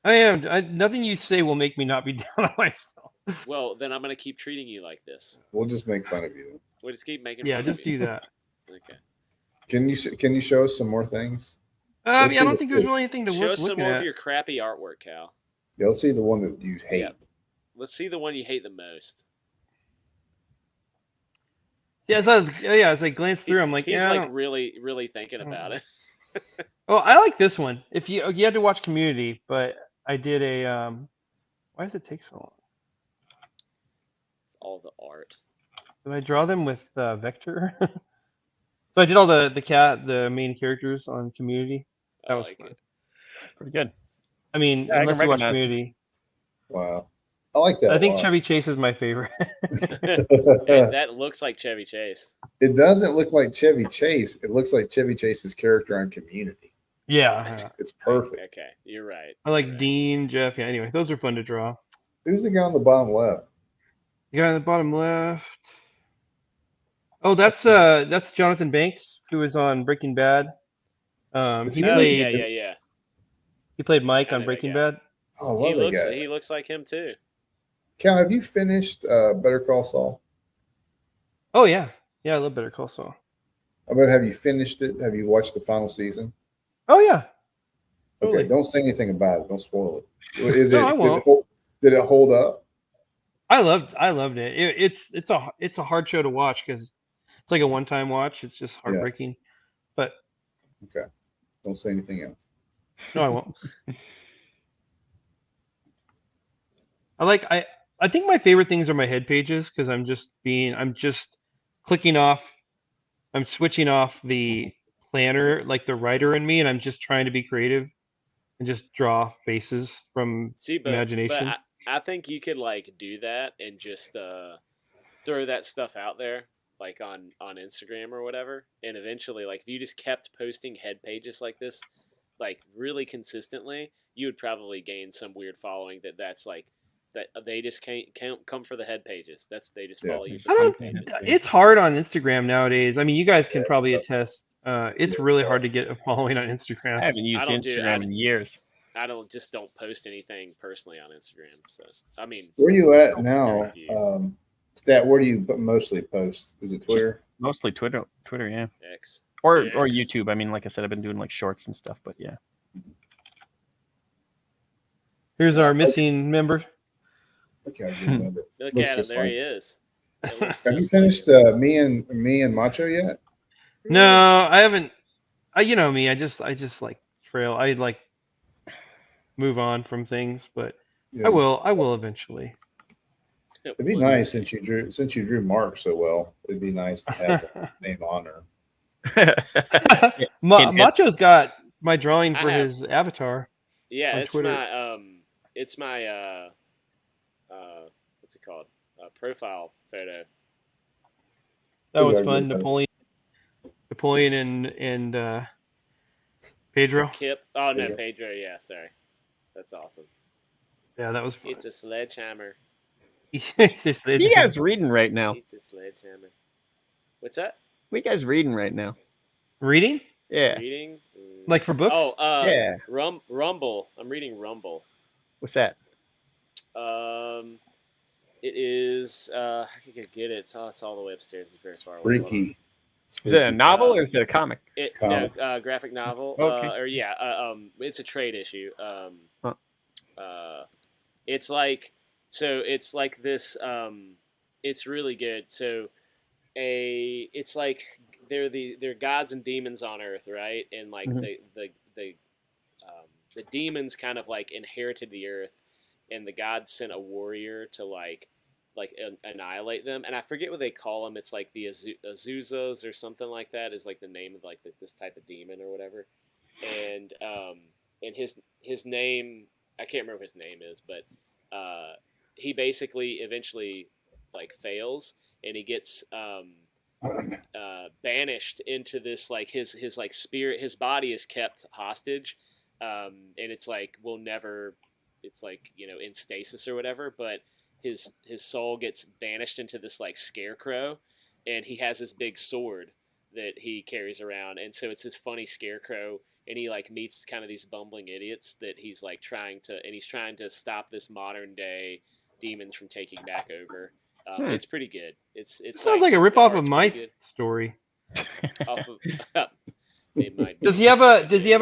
I am. Nothing you say will make me not be down on myself. Well, then I'm gonna keep treating you like this. We'll just make fun of you. We'll just keep making. Yeah, fun just of you. do that. Okay. Can you show us some more things? I Let's see don't the think there's food. really anything to Show worth us some looking more at. of your crappy artwork, Cal. Yeah, let's see the one that you hate. Yeah. Let's see the one you hate the most. Yeah, as I glance through, I'm like, He's yeah. I like don't- really, really thinking about it. Oh, I like this one. If you had to watch Community, but I did a why does it take so long? It's all the art. Did I draw them with vector? So I did all the main characters on Community. That I was like fun. it. Pretty good. I mean, Yeah, I can unless you watch recognize it. Community, Wow, I like that. I a think lot. Chevy Chase is my favorite. And that looks like Chevy Chase. It doesn't look like Chevy Chase. It looks like Chevy Chase's character on Community. Yeah, It's perfect. Okay, you're right. I like You're right. Dean, Jeff. Yeah, anyway, those are fun to draw. Who's the guy on the bottom left? The guy on the bottom left. Oh, that's Jonathan Banks, who was on Breaking Bad. Is He he Oh, played yeah. he played Mike I on know that Breaking guy. Bad. Oh, I He love that guy. looks like him too. Cal, have you finished Better Call Saul? Oh yeah, I love Better Call Saul. How about have you finished it? Have you watched the final season? Oh yeah. Okay, Totally. don't say anything about it. Don't spoil it. Is No, it? I won't. Did it hold up? I loved it. It's a hard show to watch because it's like a one-time watch. It's just heartbreaking. But Okay. Don't say anything else. no, I won't. I think my favorite things are my head pages because I'm just clicking off. I'm switching off the planner, like the writer in me, and I'm just trying to be creative and just draw faces from See, but imagination. I think you could like do that and just throw that stuff out there, like on Instagram or whatever, and eventually, like if you just kept posting head pages like this, like really consistently, you would probably gain some weird following that's like that they just can't come for the head pages. They just Yeah. follow you I for don't. head pages. It's hard on Instagram nowadays. I mean, you guys can Yeah, probably it's attest. It's Yeah, really it's hard to get a following on Instagram. I haven't used don't do- Instagram in years. I don't post anything personally on Instagram. So I mean, Where are you at now? Yeah. Stat, where do you mostly post? Is it Twitter? Mostly Twitter, yeah, X. or Yes. YouTube. I mean, like I said, I've been doing like shorts and stuff, but yeah. Here's our missing member. Look how good that is. Look Looks at him, just there like he it. is. It looks Have you just like finished him. me and Macho yet? No, I haven't. You know me. I just like trail. I like move on from things, but Yeah. I will eventually. It'd be nice since you drew Mark so well. It'd be nice to have the same honor. And- Macho's got my drawing I for have- his avatar. Yeah, On it's Twitter. my what's it called? Profile photo. That was Yeah, fun. yeah. Napoleon and Pedro. Kip. Oh no, Pedro. Pedro. Yeah, sorry. That's awesome. Yeah, that was fun. It's a sledgehammer. Just What are you guys reading right now? It's a sledgehammer. What's that? What are you guys reading right now? reading, Yeah. Reading? like for books. Yeah. Rumble. I'm reading Rumble. What's that? It is. I can get it. It's all the way upstairs. It's very far away. Hold on. Freaky. Is it a novel or is it a comic? No, graphic novel. Okay. It's a trade issue. Huh. It's like this. It's really good. So, it's like they're gods and demons on Earth, right? And like Mhm. the demons kind of like inherited the Earth, and the gods sent a warrior to like annihilate them. And I forget what they call them. It's like the Azuzas or something like that is like the name of like this type of demon or whatever. And his name, I can't remember what his name is, but he basically eventually like fails, and he gets banished into this like his like spirit. His body is kept hostage, and it's like it's like in stasis or whatever, but his soul gets banished into this like scarecrow, and he has this big sword that he carries around, and so it's this funny scarecrow, and he like meets kind of these bumbling idiots that he's trying to stop this modern day demons from taking back over. It's pretty good. It sounds like a the ripoff of art's my pretty good. story. Off of, it might be. Does he have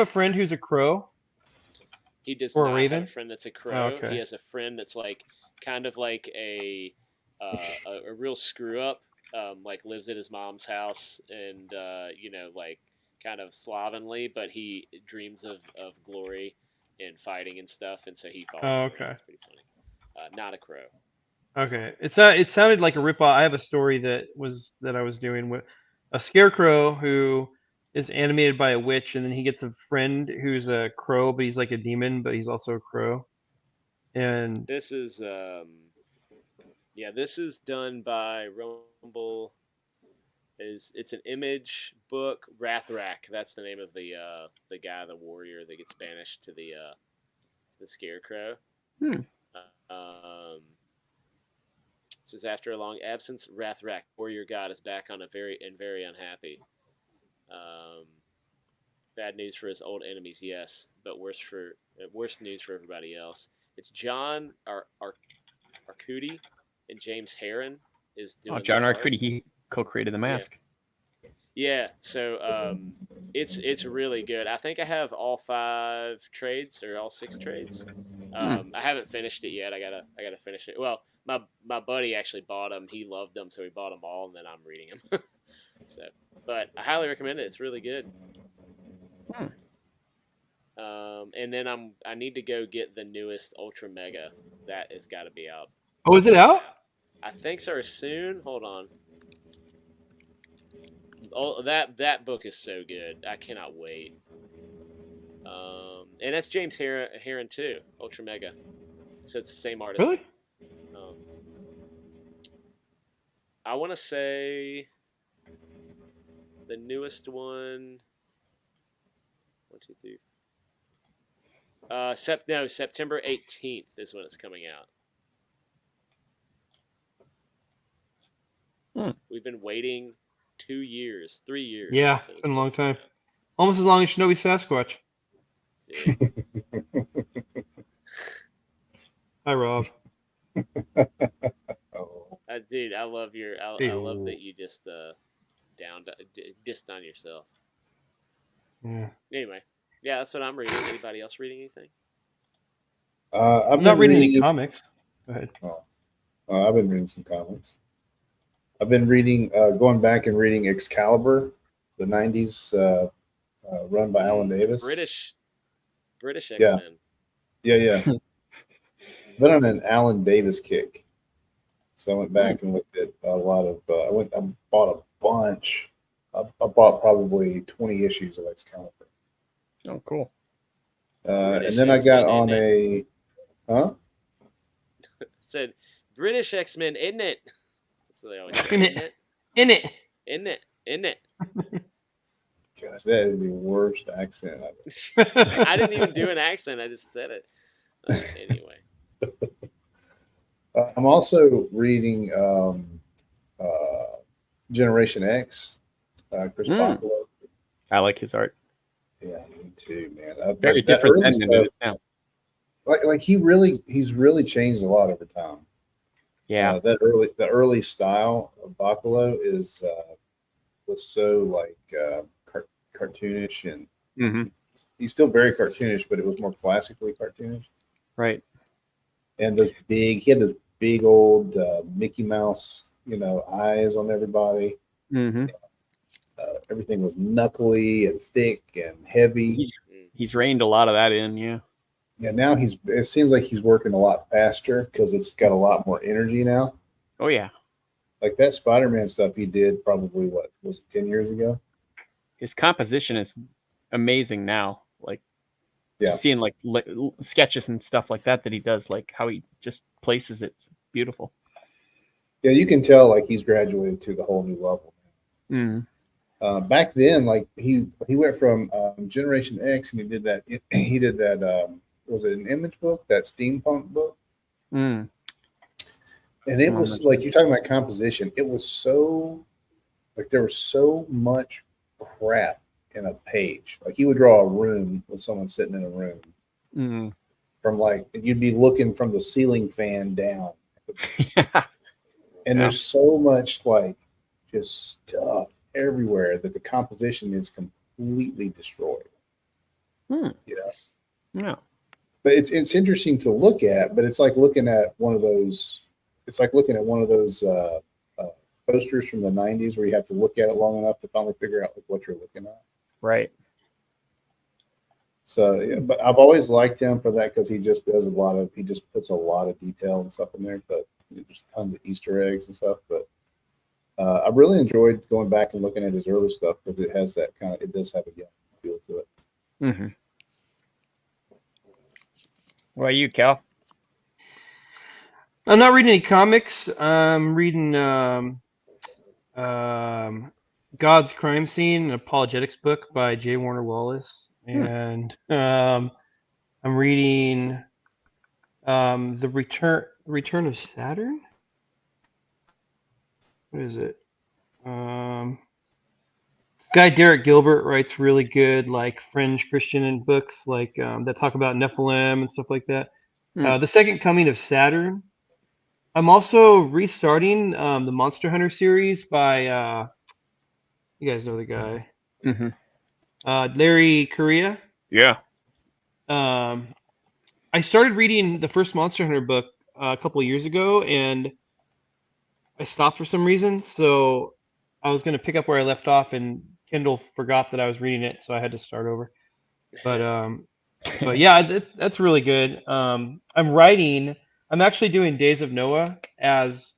a friend who's a crow? He does or a not raven? have a friend that's a crow. okay. He has a friend that's like kind of like a real screw up. Like lives at his mom's house, and like kind of slovenly, but he dreams of glory and fighting and stuff, and so he falls. Oh, for it. okay. It's pretty funny. Not a crow. Okay, it sounded like a ripoff. I have a story that I was doing with a scarecrow who is animated by a witch, and then he gets a friend who's a crow, but he's like a demon, but he's also a crow. And This is this is done by Rumble. It's an Image book. Rathrak, that's the name of the guy, the warrior that gets banished to the scarecrow. It says after a long absence, Rathrak, warrior god, is back on very unhappy. Bad news for his old enemies, yes, but worse news for everybody else. It's John Arcudi and James Herron is doing. Oh, John the art. Arcudi, he co-created the mask. Yeah, so it's really good. I think I have all 5 trades or all 6 trades. I haven't finished it yet. I gotta finish it. Well, my buddy actually bought them. He loved them, so he bought them all, and then I'm reading them. But I highly recommend it. It's really good. And then I need to go get the newest Ultra Mega. That has got to be out. oh, is it out? I think so. Soon. Hold on. Oh, that book is so good. I cannot wait. And that's James Herron too. Ultra Mega. So it's the same artist. Really? I want to say the newest one. 1, 2, 3. September 18th is when it's coming out. We've been waiting 2 years, 3 years. Yeah, it's been a long time. Almost as long as Shinobi Sasquatch. Hi, Rob. Dude, I love I love that you just dissed on yourself. Yeah. Anyway, yeah, that's what I'm reading. Anybody else reading anything? I'm not reading any comics. Go ahead. I've been reading some comics. I've been reading, going back and reading Excalibur, the 90s run by Alan Davis. British X-Men. Yeah. Been on an Alan Davis kick. So I went back and looked at a lot of, I bought a bunch I bought probably 20 issues of Excalibur. Oh, cool. And then I got on a, huh? Said British X-Men, isn't it? So they always say, In isn't it. it? In it. Isn't it? Isn't it? Gosh, that is the worst accent I've ever. I didn't even do an accent. I just said it. Anyway. I'm also reading Generation X, Chris Bachalo. I like his art. Yeah, me too, man. Very that different early than it is stuff, now. like he's really changed a lot over time. Yeah. The early style of Bachalo was so like cartoonish, and hmm he's still very cartoonish, but it was more classically cartoonish. Right. And he had those big old Mickey Mouse, eyes on everybody. hmm Everything was knuckly and thick and heavy. He's reined a lot of that in. Yeah. Yeah, now it seems like he's working a lot faster because it's got a lot more energy now. Oh yeah. Like that Spider-Man stuff he did probably, what was it, 10 years ago? His composition is amazing now. Like, Yeah. seeing like sketches and stuff like that he does, like how he just places it. It's beautiful. Yeah, you can tell like he's graduated to the whole new level. Mm. Back then, like he went from Generation X, and he did that. Was it an Image book, that steampunk book? Mm. And it was like, you're talking about composition. It was so like there was so much crap in a page. Like he would draw a room with someone sitting in a room Mm. from like, you'd be looking from the ceiling fan down. And there's so much like just stuff everywhere that the composition is completely destroyed. Hmm. Yeah. But it's interesting to look at, but it's like looking at one of those posters from the 90s where you have to look at it long enough to finally figure out like what you're looking at. Right. So, yeah, but I've always liked him for that because he just puts a lot of detail and stuff in there, but there's tons of Easter eggs and stuff. But I really enjoyed going back and looking at his early stuff because it does have a young feel to it. Mm-hmm. What about you, Cal? I'm not reading any comics. I'm reading God's Crime Scene, an apologetics book by J. Warner Wallace. And I'm reading The Return of Saturn. What is it? Guy Derek Gilbert writes really good, like fringe Christian books, like that talk about Nephilim and stuff like that. The Second Coming of Saturn. I'm also restarting the Monster Hunter series by you guys know the guy, Larry Correia. Yeah. I started reading the first Monster Hunter book a couple of years ago, and I stopped for some reason. So I was going to pick up where I left off, and Kindle forgot that I was reading it, so I had to start over. But yeah, that's really good. I'm actually doing Days of Noah as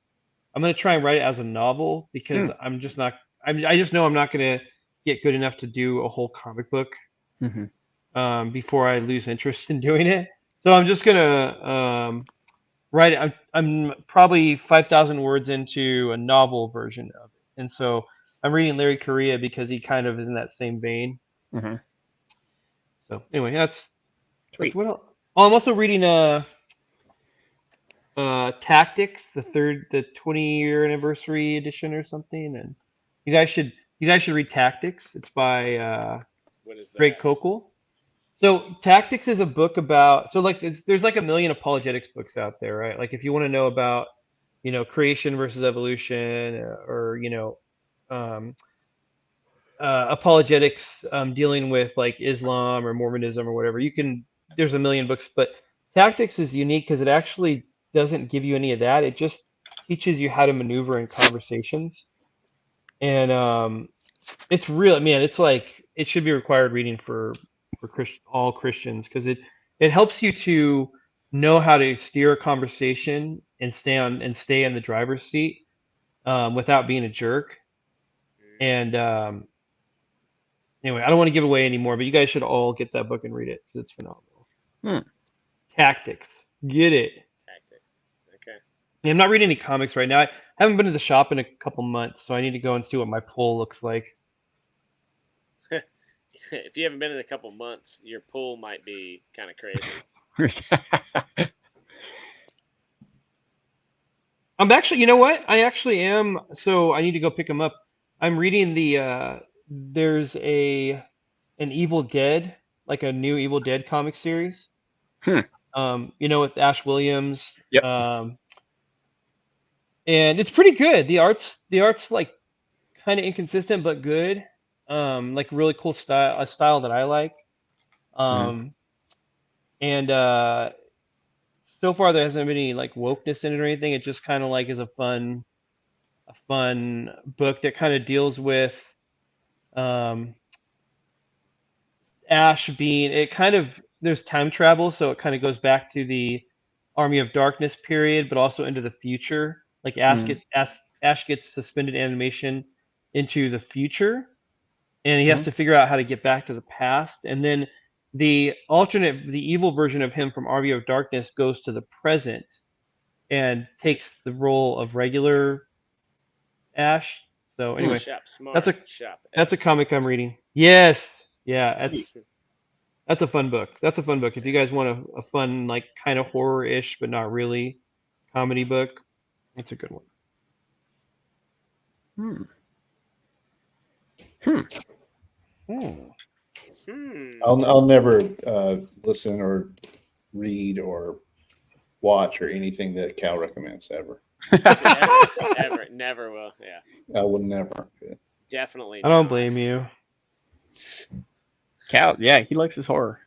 I'm going to try and write it as a novel because I just know I'm not going to get good enough to do a whole comic book before I lose interest in doing it. So I'm just going to write it. I'm probably 5,000 words into a novel version of it. And so I'm reading Larry Correia because he kind of is in that same vein. So anyway, that's what else? Oh, I'm also reading Tactics, the 20-year anniversary edition or something, and you guys should read Tactics. It's by Greg Kokel. So Tactics is a book about, so like there's like a million apologetics books out there, right? Like if you want to know about, creation versus evolution, or apologetics dealing with like Islam or Mormonism or whatever, there's a million books, but Tactics is unique because it actually doesn't give you any of that. It just teaches you how to maneuver in conversations. And it's real, man. It's like, it should be required reading for all Christians, because it helps you to know how to steer a conversation and stay in the driver's seat without being a jerk. And Anyway, I don't want to give away anymore, but you guys should all get that book and read it because it's phenomenal. Tactics. Get it. Tactics. Okay. Yeah, I'm not reading any comics right now. I haven't been to the shop in a couple months, so I need to go and see what my pull looks like. If you haven't been in a couple months, your pull might be kind of crazy. I'm actually, you know what? I actually am. So I need to go pick them up. I'm reading there's an Evil Dead, like a new Evil Dead comic series. You know, with Ash Williams. Yep. And it's pretty good. The art's like kind of inconsistent but good. Like really cool style, a style that I like. And so far there hasn't been any like wokeness in it or anything. It just kind of like is a fun book that kind of deals with Ash being, it kind of, there's time travel, so it kind of goes back to the Army of Darkness period, but also into the future. Like Ash gets suspended animation into the future, and he has to figure out how to get back to the past. And then the evil version of him from Army of Darkness goes to the present and takes the role of regular Ash. So anyway, Shop smart. that's a comic I'm reading. Yes, yeah, that's a fun book. That's a fun book. If you guys want a fun, like kind of horror-ish but not really comedy book, it's a good one. I'll never listen or read or watch or anything that Cal recommends ever. Never will. Yeah. I will never. Definitely. I don't blame you. Cal, yeah, he likes his horror.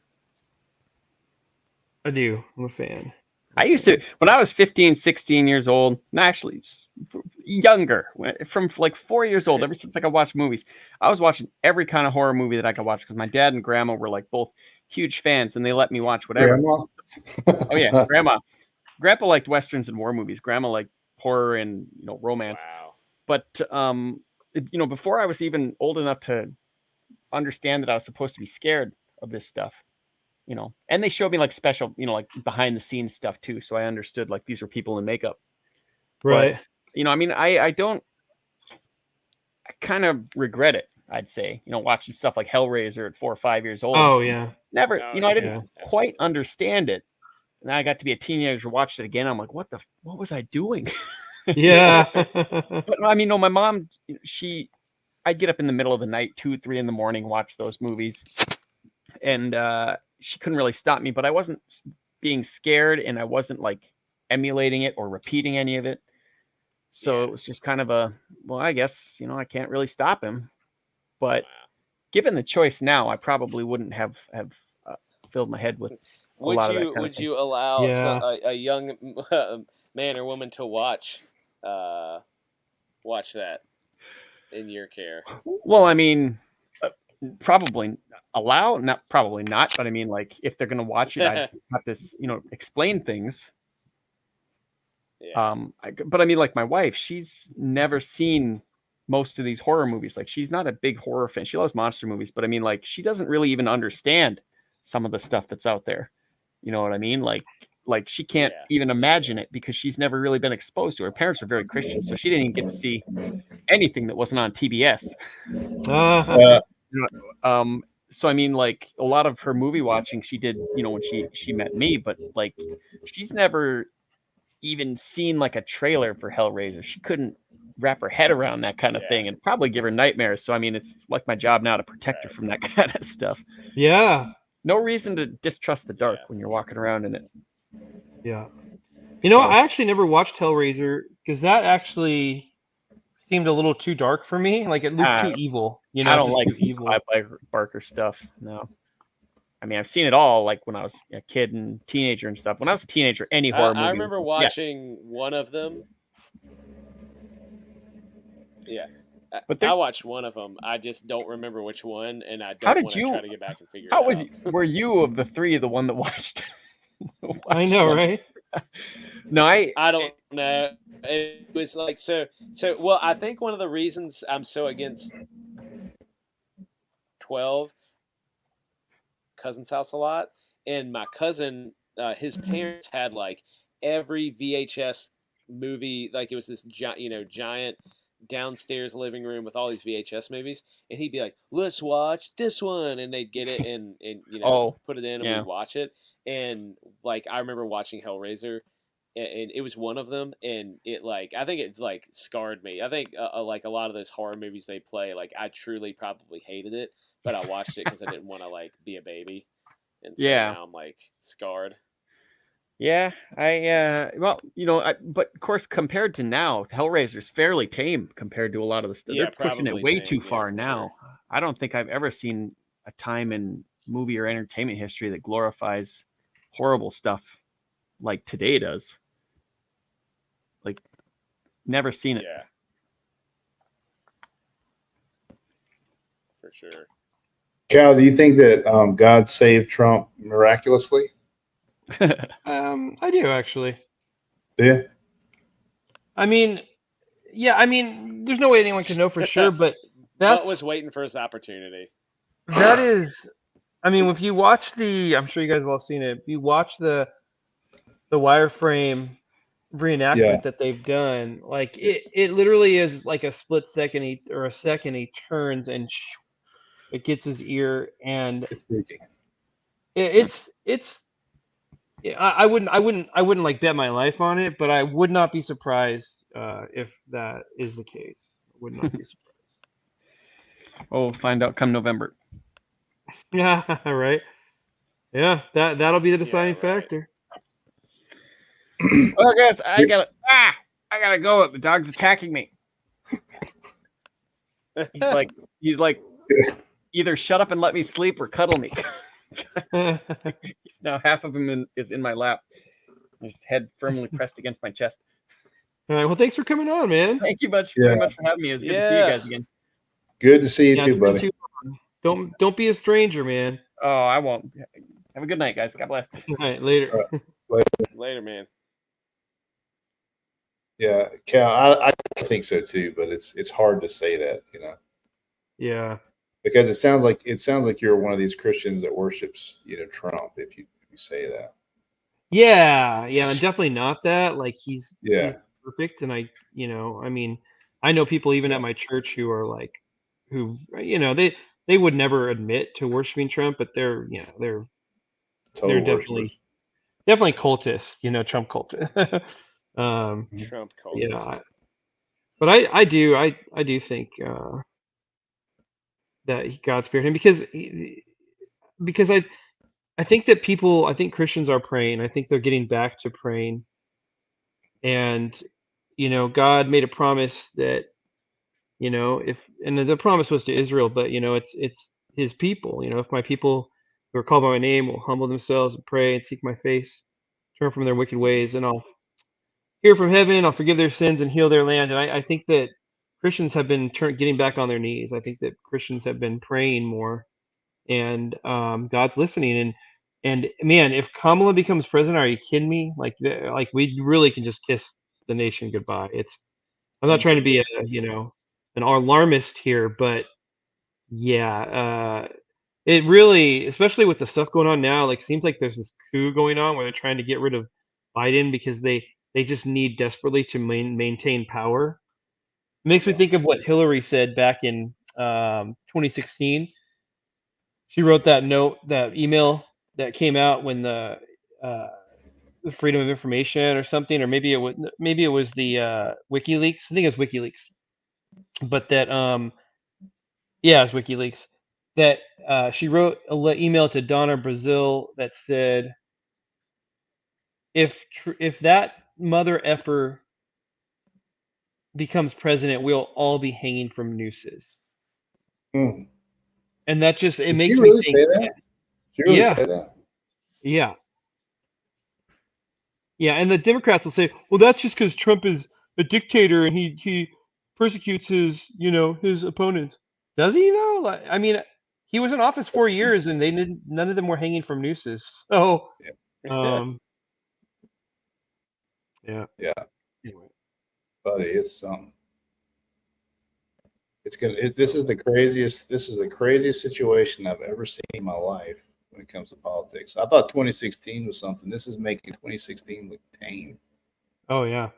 I do. I'm a fan. I used to, when I was 15, 16 years old, and actually younger, from like 4 years old, ever since I could watch movies, I was watching every kind of horror movie that I could watch because my dad and grandma were like both huge fans and they let me watch whatever. Grandma? Oh yeah, grandma. Grandpa liked westerns and war movies. Grandma liked horror and, you know, romance. Wow. But you know, before I was even old enough to understand that I was supposed to be scared of this stuff, you know, and they showed me like special, you know, like behind the scenes stuff too, so I understood like these were people in makeup, Right. but, you know, I mean, I kind of regret it, I'd say, you know, watching stuff like Hellraiser at 4 or 5 years old. Oh yeah. Never, Oh, you know, I didn't yeah. quite understand it, and then I got to be a teenager, watched it again, I'm like, what was I doing? Yeah. But I mean, no, my mom, I'd get up in the middle of the night, 2, 3 in the morning, watch those movies, and she couldn't really stop me, but I wasn't being scared, and I wasn't like emulating it or repeating any of it. So it was just kind of well, I guess, you know, I can't really stop him. But given the choice now, I probably wouldn't have filled my head with a lot of that kind of thing. You allow Yeah. a young man or woman to watch that in your care? Well, I mean, probably probably not, but I mean, like, if they're gonna watch it, I have to, you know, explain things. Yeah. But I mean, like, my wife, she's never seen most of these horror movies. Like, she's not a big horror fan. She loves monster movies, but I mean, like, she doesn't really even understand some of the stuff that's out there. You know what I mean? Like she can't even imagine it because she's never really been exposed to it. Her parents are very Christian, so she didn't even get to see anything that wasn't on TBS. So I mean, like, a lot of her movie watching she did, you know, when she met me, but like, she's never even seen like a trailer for Hellraiser. She couldn't wrap her head around that kind of thing, and probably give her nightmares. So I mean, it's like my job now to protect her from that kind of stuff. Yeah. No reason to distrust the dark when you're walking around in it. Yeah. You know, I actually never watched Hellraiser because that actually seemed a little too dark for me. Like, it looked too evil. You know, I don't just like too evil. Clive Barker stuff. No. I mean, I've seen it all, like when I was a kid and teenager and stuff. When I was a teenager, any horror movie. I remember watching one of them. Yeah. But I watched one of them. I just don't remember which one, and I don't want to try to get back and figure it out. Were you of the three the one that watched? I know, one? right? No, I don't know. It was like so. Well, I think one of the reasons I'm so against 12, cousin's house a lot, and my cousin, his parents had like every VHS movie. Like it was this giant downstairs living room with all these VHS movies, and he'd be like, "Let's watch this one," and they'd get it and put it in, and yeah. we'd watch it. And like I remember watching Hellraiser, and it was one of them, and it like I think it like scarred me. I think like a lot of those horror movies they play, like I truly probably hated it, but I watched it because I didn't want to like be a baby, and so now I'm like scarred. Yeah, well, but of course, compared to now, Hellraiser's fairly tame compared to a lot of the stuff. Yeah, They're pushing it probably way tame, too yeah, far for now. sure. I don't think I've ever seen a time in movie or entertainment history that glorifies horrible stuff like today does. Like, never seen it. Yeah, for sure. Cal, do you think that God saved Trump miraculously? I do actually. Yeah. I mean, yeah. I mean, there's no way anyone can know for sure, but Butt was waiting for his opportunity. that is. I mean, if you watch I'm sure you guys have all seen it. If you watch the wireframe reenactment that they've done, like it literally is like a split second or a second he turns and it gets his ear, and It's freaky. it's I wouldn't like bet my life on it, but I would not be surprised if that is the case. I would not be surprised. We'll find out come November. Yeah, right. Yeah, that'll be the deciding right. factor. Well, guys, I gotta go. The dog's attacking me. He's like, either shut up and let me sleep or cuddle me. Now half of him is in my lap. His head firmly pressed against my chest. All right. Well, thanks for coming on, man. Thank you very much for having me. It was good to see you guys again. Good to see you Yeah, too, it's been buddy. too long. Don't be a stranger, man. Oh, I won't. Have a good night, guys. God bless. All right, later. Later, man. Yeah, Cal, I think so too, but it's hard to say that, Yeah. because it sounds like you're one of these Christians that worships, Trump. If you say that. Yeah, I'm definitely not that. Like he's perfect, and I mean, I know people even at my church who are like, they would never admit to worshiping Trump, but they're Total definitely cultists, Trump cultists. Trump cultist. Yeah, but I do think that God spared him because I think that Christians are praying. I think they're getting back to praying. And, God made a promise that, and the promise was to Israel, but, it's his people. If my people who are called by my name will humble themselves and pray and seek my face, turn from their wicked ways, and I'll hear from heaven, I'll forgive their sins and heal their land. And I think that Christians have been getting back on their knees. I think that Christians have been praying more, and God's listening. And man, if Kamala becomes president, are you kidding me? Like we really can just kiss the nation goodbye. I'm not trying to be an alarmist here, but yeah, it really, especially with the stuff going on now, like seems like there's this coup going on where they're trying to get rid of Biden because they just need desperately to maintain power. It makes me think of what Hillary said back in 2016. She wrote that email that came out when the Freedom of Information or something, or maybe it was the WikiLeaks. I think it was WikiLeaks, but that it was WikiLeaks. That she wrote an email to Donna Brazile that said, if that mother effer becomes president, we'll all be hanging from nooses. Hmm. And that just Did makes you me really think. say that? Did you really say that? Yeah. Yeah, and the Democrats will say, "Well, that's just because Trump is a dictator and he persecutes his opponents." Does he though? Like, I mean, he was in office 4 years and none of them were hanging from nooses. So, yeah. Yeah, buddy, it's This is the craziest. This is the craziest situation I've ever seen in my life when it comes to politics. I thought 2016 was something. This is making 2016 look tame. Oh yeah.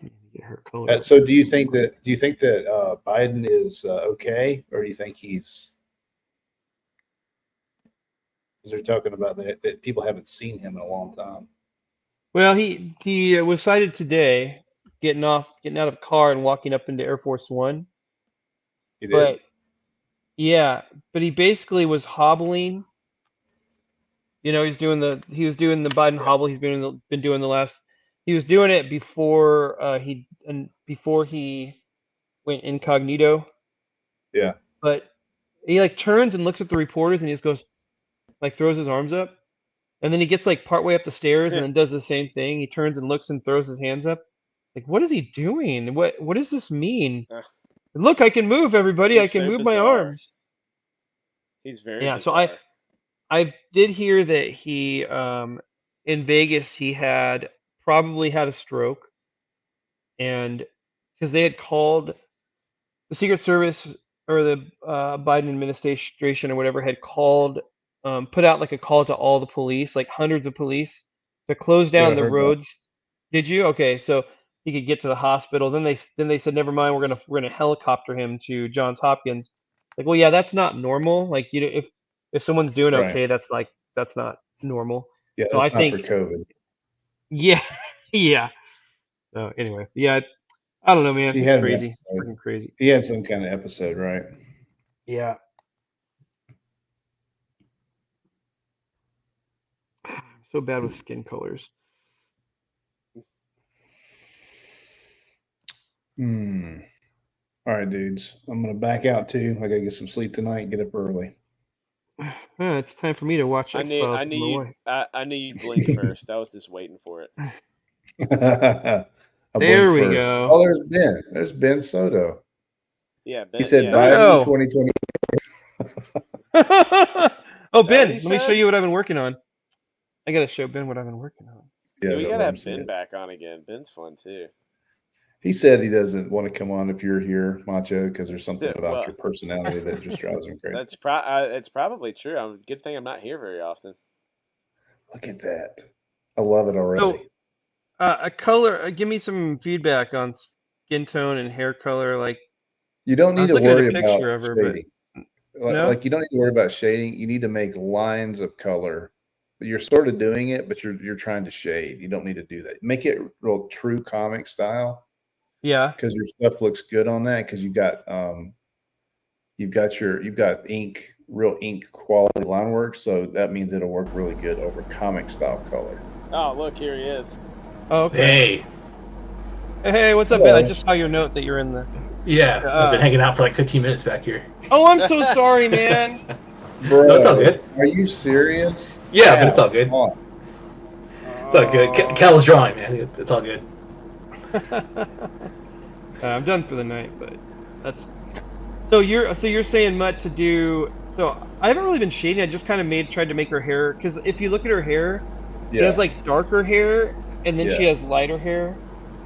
Get her color. So, do you think that Biden is okay, or do you think he's? Because they're talking about that people haven't seen him in a long time. Well, he was sighted today getting out of the car and walking up into Air Force One. He did. But yeah, but he basically was hobbling. You know, he was doing the Biden hobble. He's been doing the last. He was doing it before he went incognito. Yeah. But he like turns and looks at the reporters and he just goes, like throws his arms up, and then he gets like partway up the stairs and then does the same thing. He turns and looks and throws his hands up. Like, what is he doing? What does this mean? Look, I can move, everybody. I can move my arms. He's very Yeah. bizarre. So I did hear that he in Vegas he probably had a stroke, and because they had called the Secret Service or the Biden administration or whatever had called, put out like a call to all the police, like hundreds of police, to close down the roads. Did you? Okay, so he could get to the hospital. Then they said, never mind, we're gonna helicopter him to Johns Hopkins. Like, well, yeah, that's not normal. Like, you know, if someone's doing okay, that's not normal. Yeah, so that's I think for COVID. Yeah, yeah. So anyway, yeah, I don't know, man. It's crazy. It's freaking crazy. He had some kind of episode, right? Yeah. I'm so bad with skin colors. All right, dudes. I'm gonna back out too. I gotta get some sleep tonight. Get up early. It's time for me to watch X-Files. I knew you'd blink first. I was just waiting for it. There we go. Oh, there's Ben Soto. Yeah, Ben. He said yeah. Biden 2020. Oh, Ben, let me said? show you what I've been working on. I gotta show Ben what I've been working on. Yeah, we don't gotta let him have see Ben it. back on again. Ben's fun too. He said he doesn't want to come on if you're here, Macho, because there's something about Well- your personality that just drives him crazy. That's it's probably true. Good thing I'm not here very often. Look at that. I love it already. So, a color. Give me some feedback on skin tone and hair color. Like, You don't I need was to looking at a worry about picture of her, but- shading. No? Like you don't need to worry about shading. You need to make lines of color. You're sort of doing it, but you're trying to shade. You don't need to do that. Make it real true comic style yeah. because your stuff looks good on that. Because you've got ink, real ink quality line work. So that means it'll work really good over comic style color. Oh, look, here he is. Oh, okay. Hey, what's up, Hello. Ben? I just saw your note that you're in the. Yeah, I've been hanging out for like 15 minutes back here. Oh, I'm so sorry, man. Bro, No, it's all good. Are you serious? Yeah, but it's all good. Come on. It's all good. Cal's drawing, man. It's all good. I'm done for the night, but that's. So you're saying Mutt to do. So I haven't really been shading. I just kind of tried to make her hair, because if you look at her hair, she has like darker hair, and then she Yeah. has lighter hair.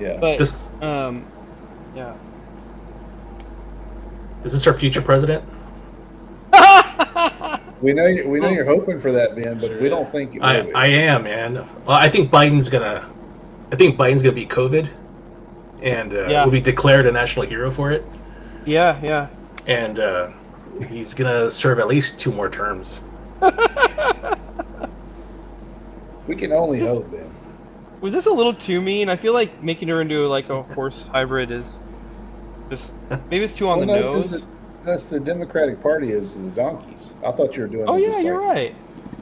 Yeah. But This yeah. is this our future president? We know you're hoping for that, Ben, but we don't think it will be. I am, man. Well, I think Biden's gonna beat COVID, and will be declared a national hero for it. Yeah, yeah. And he's gonna serve at least 2 more terms. We can only hope, Ben. Was this a little too mean? I feel like making her into like a horse hybrid is just maybe it's too on the Well, no, 'cause nose. that's the Democratic Party is the donkeys. I thought you were doing. Oh it yeah, just you're like- right.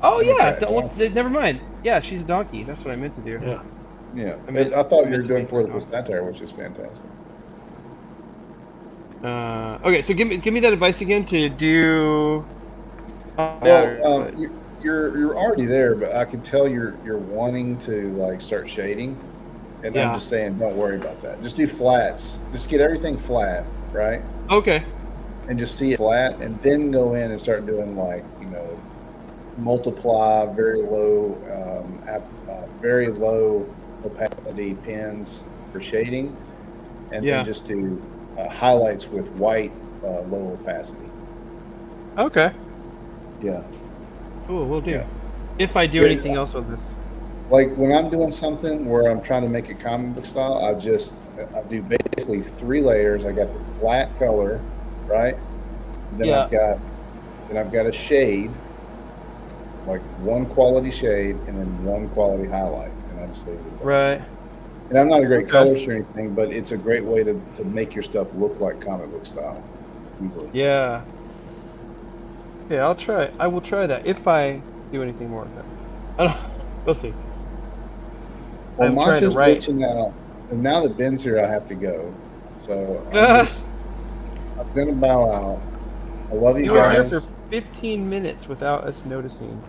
Oh yeah, Democrat, never mind. Yeah, she's a donkey. That's what I meant to do. Yeah. Yeah, I meant- I thought I you were meant to doing make political the satire, which is fantastic. Okay, so give me that advice again to do. Well, you're already there, but I can tell you're wanting to like start shading, and Yeah. I'm just saying, don't worry about that. Just do flats. Just get everything flat, right? Okay. And just see it flat, and then go in and start doing like multiply very low opacity pens for shading, and Yeah. then just do highlights with white low opacity. Okay. Yeah. Cool. We'll do. Yeah. If I do Yeah. anything else with this. Like when I'm doing something where I'm trying to make it comic book style, I do basically 3 layers. I got the flat color, right? Then Yeah. I've got a shade, like one quality shade, and then one quality highlight, and I just leave it there. Right. And I'm not a great Okay. colorist or anything, but it's a great way to make your stuff look like comic book style easily. Yeah. Okay, I'll try. I will try that if I do anything more with that. I don't. We'll see. Well, I'm trying to Macho's write. glitching out, and now that Ben's here, I have to go. So I'm gonna bow out. I love you He was here guys. for 15 minutes without us noticing.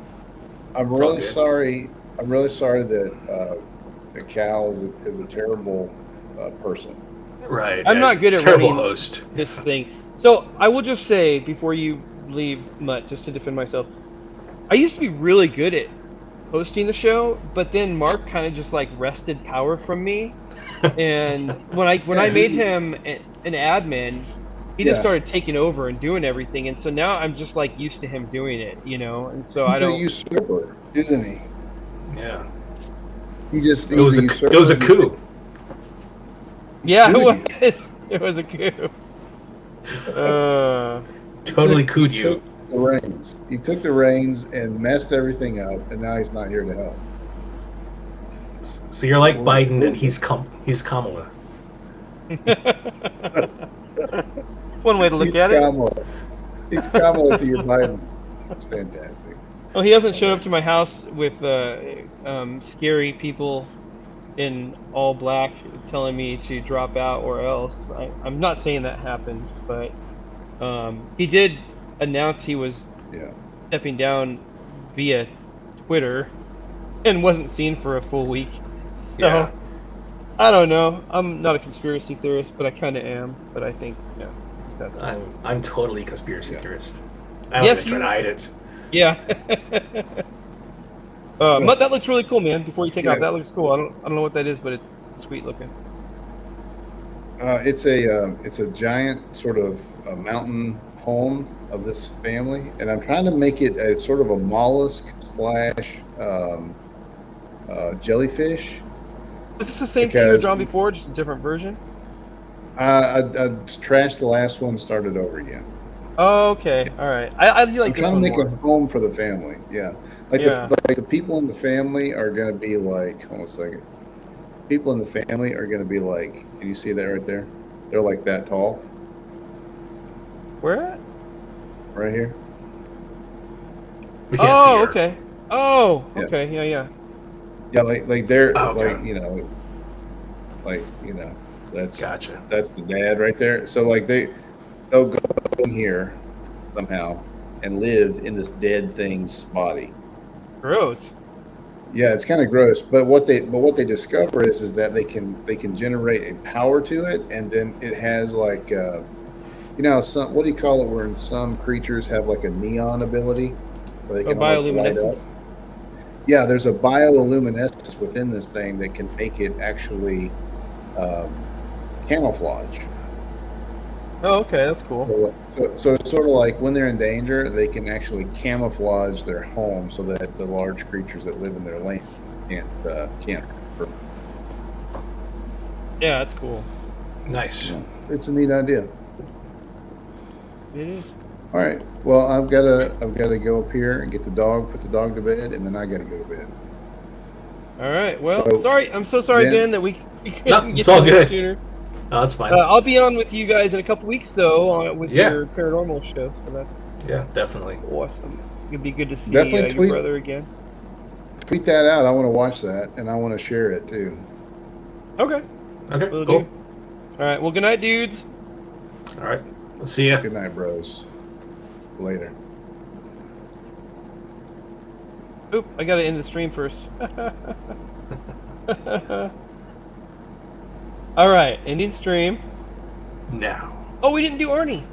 I'm It's all really good. sorry. I'm really sorry that Cal is a terrible person. Right. I'm not good at terrible running host. this thing. So I will just say before you leave, Mutt, just to defend myself, I used to be really good at hosting the show, but then Mark kind of just like wrested power from me. And when I made him an admin, he just Yeah. started taking over and doing everything. And so now I'm just like used to him doing it, you know. And so I He's a don't. usurper, isn't he? Yeah. He's It was a a usurper. it was a coup. Yeah, it Dude. was. It was a coup. Totally He cooed you. took the reins. He took the reins and messed everything up, and now he's not here to help. So you're like Biden, and he's Kamala. One way to look He's at it. Kamala. He's Kamala to your Biden. That's fantastic. Well, he hasn't showed up to my house with scary people in all black telling me to drop out or else. I'm not saying that happened, but he did announce he was Yeah. stepping down via Twitter and wasn't seen for a full week. So, Yeah. I don't know. I'm not a conspiracy theorist, but I kind of am. But I think, yeah, that's I'm totally a conspiracy Yeah. theorist. I don't Yes, even try you- to hide it. yeah. Mutt, that looks really cool, man. Before you take off, Yeah. that looks cool. I don't know what that is, but it's sweet looking. It's a giant sort of mountain home of this family, and I'm trying to make it a sort of a mollusk slash jellyfish. Is this the same thing you Because- drawn before, just a different version? I trashed the last one, started over again. Oh, okay, all right. I do I'm like this trying to one make more. a home for the family. Yeah, like Yeah. the people in the family are gonna be like. Hold on a second. People in the family are gonna be like. Can you see that right there? They're like that tall, Where at? right here. We can't Oh, see her. okay. Oh, Yeah. okay. Yeah, yeah. Yeah, like they're Oh, okay. that's Gotcha. that's the dad right there. So like they'll go in here somehow and live in this dead thing's body. Gross. Yeah, it's kind of gross. But what they discover is that they can generate a power to it, and then it has like some, what do you call it? Where some creatures have like a neon ability, where they Oh, can almost light bioluminescence. up. Yeah, there's a bioluminescence within this thing that can make it actually camouflage. Oh, okay. That's cool. So it's sort of like when they're in danger, they can actually camouflage their home so that the large creatures that live in their land can't. Yeah, that's cool. Nice. It's a neat idea. It is. All right. Well, I've got to go up here and get the dog, put the dog to bed, and then I got to go to bed. All right. Well, So, sorry. I'm so sorry, Ben- Ben, that we couldn't No, get it's all to it good. sooner. Oh, that's fine. I'll be on with you guys in a couple weeks, though, with Yeah. your paranormal show. So that's Yeah, definitely. awesome. It'd be good to see Definitely your tweet- brother again. Tweet that out. I want to watch that, and I want to share it too. Okay. Okay, Will cool. do. All right. Well, good night, dudes. All right. We'll see ya. Good night, bros. Later. Oop, I gotta end the stream first. All right, ending stream. Now. Oh, we didn't do Arnie.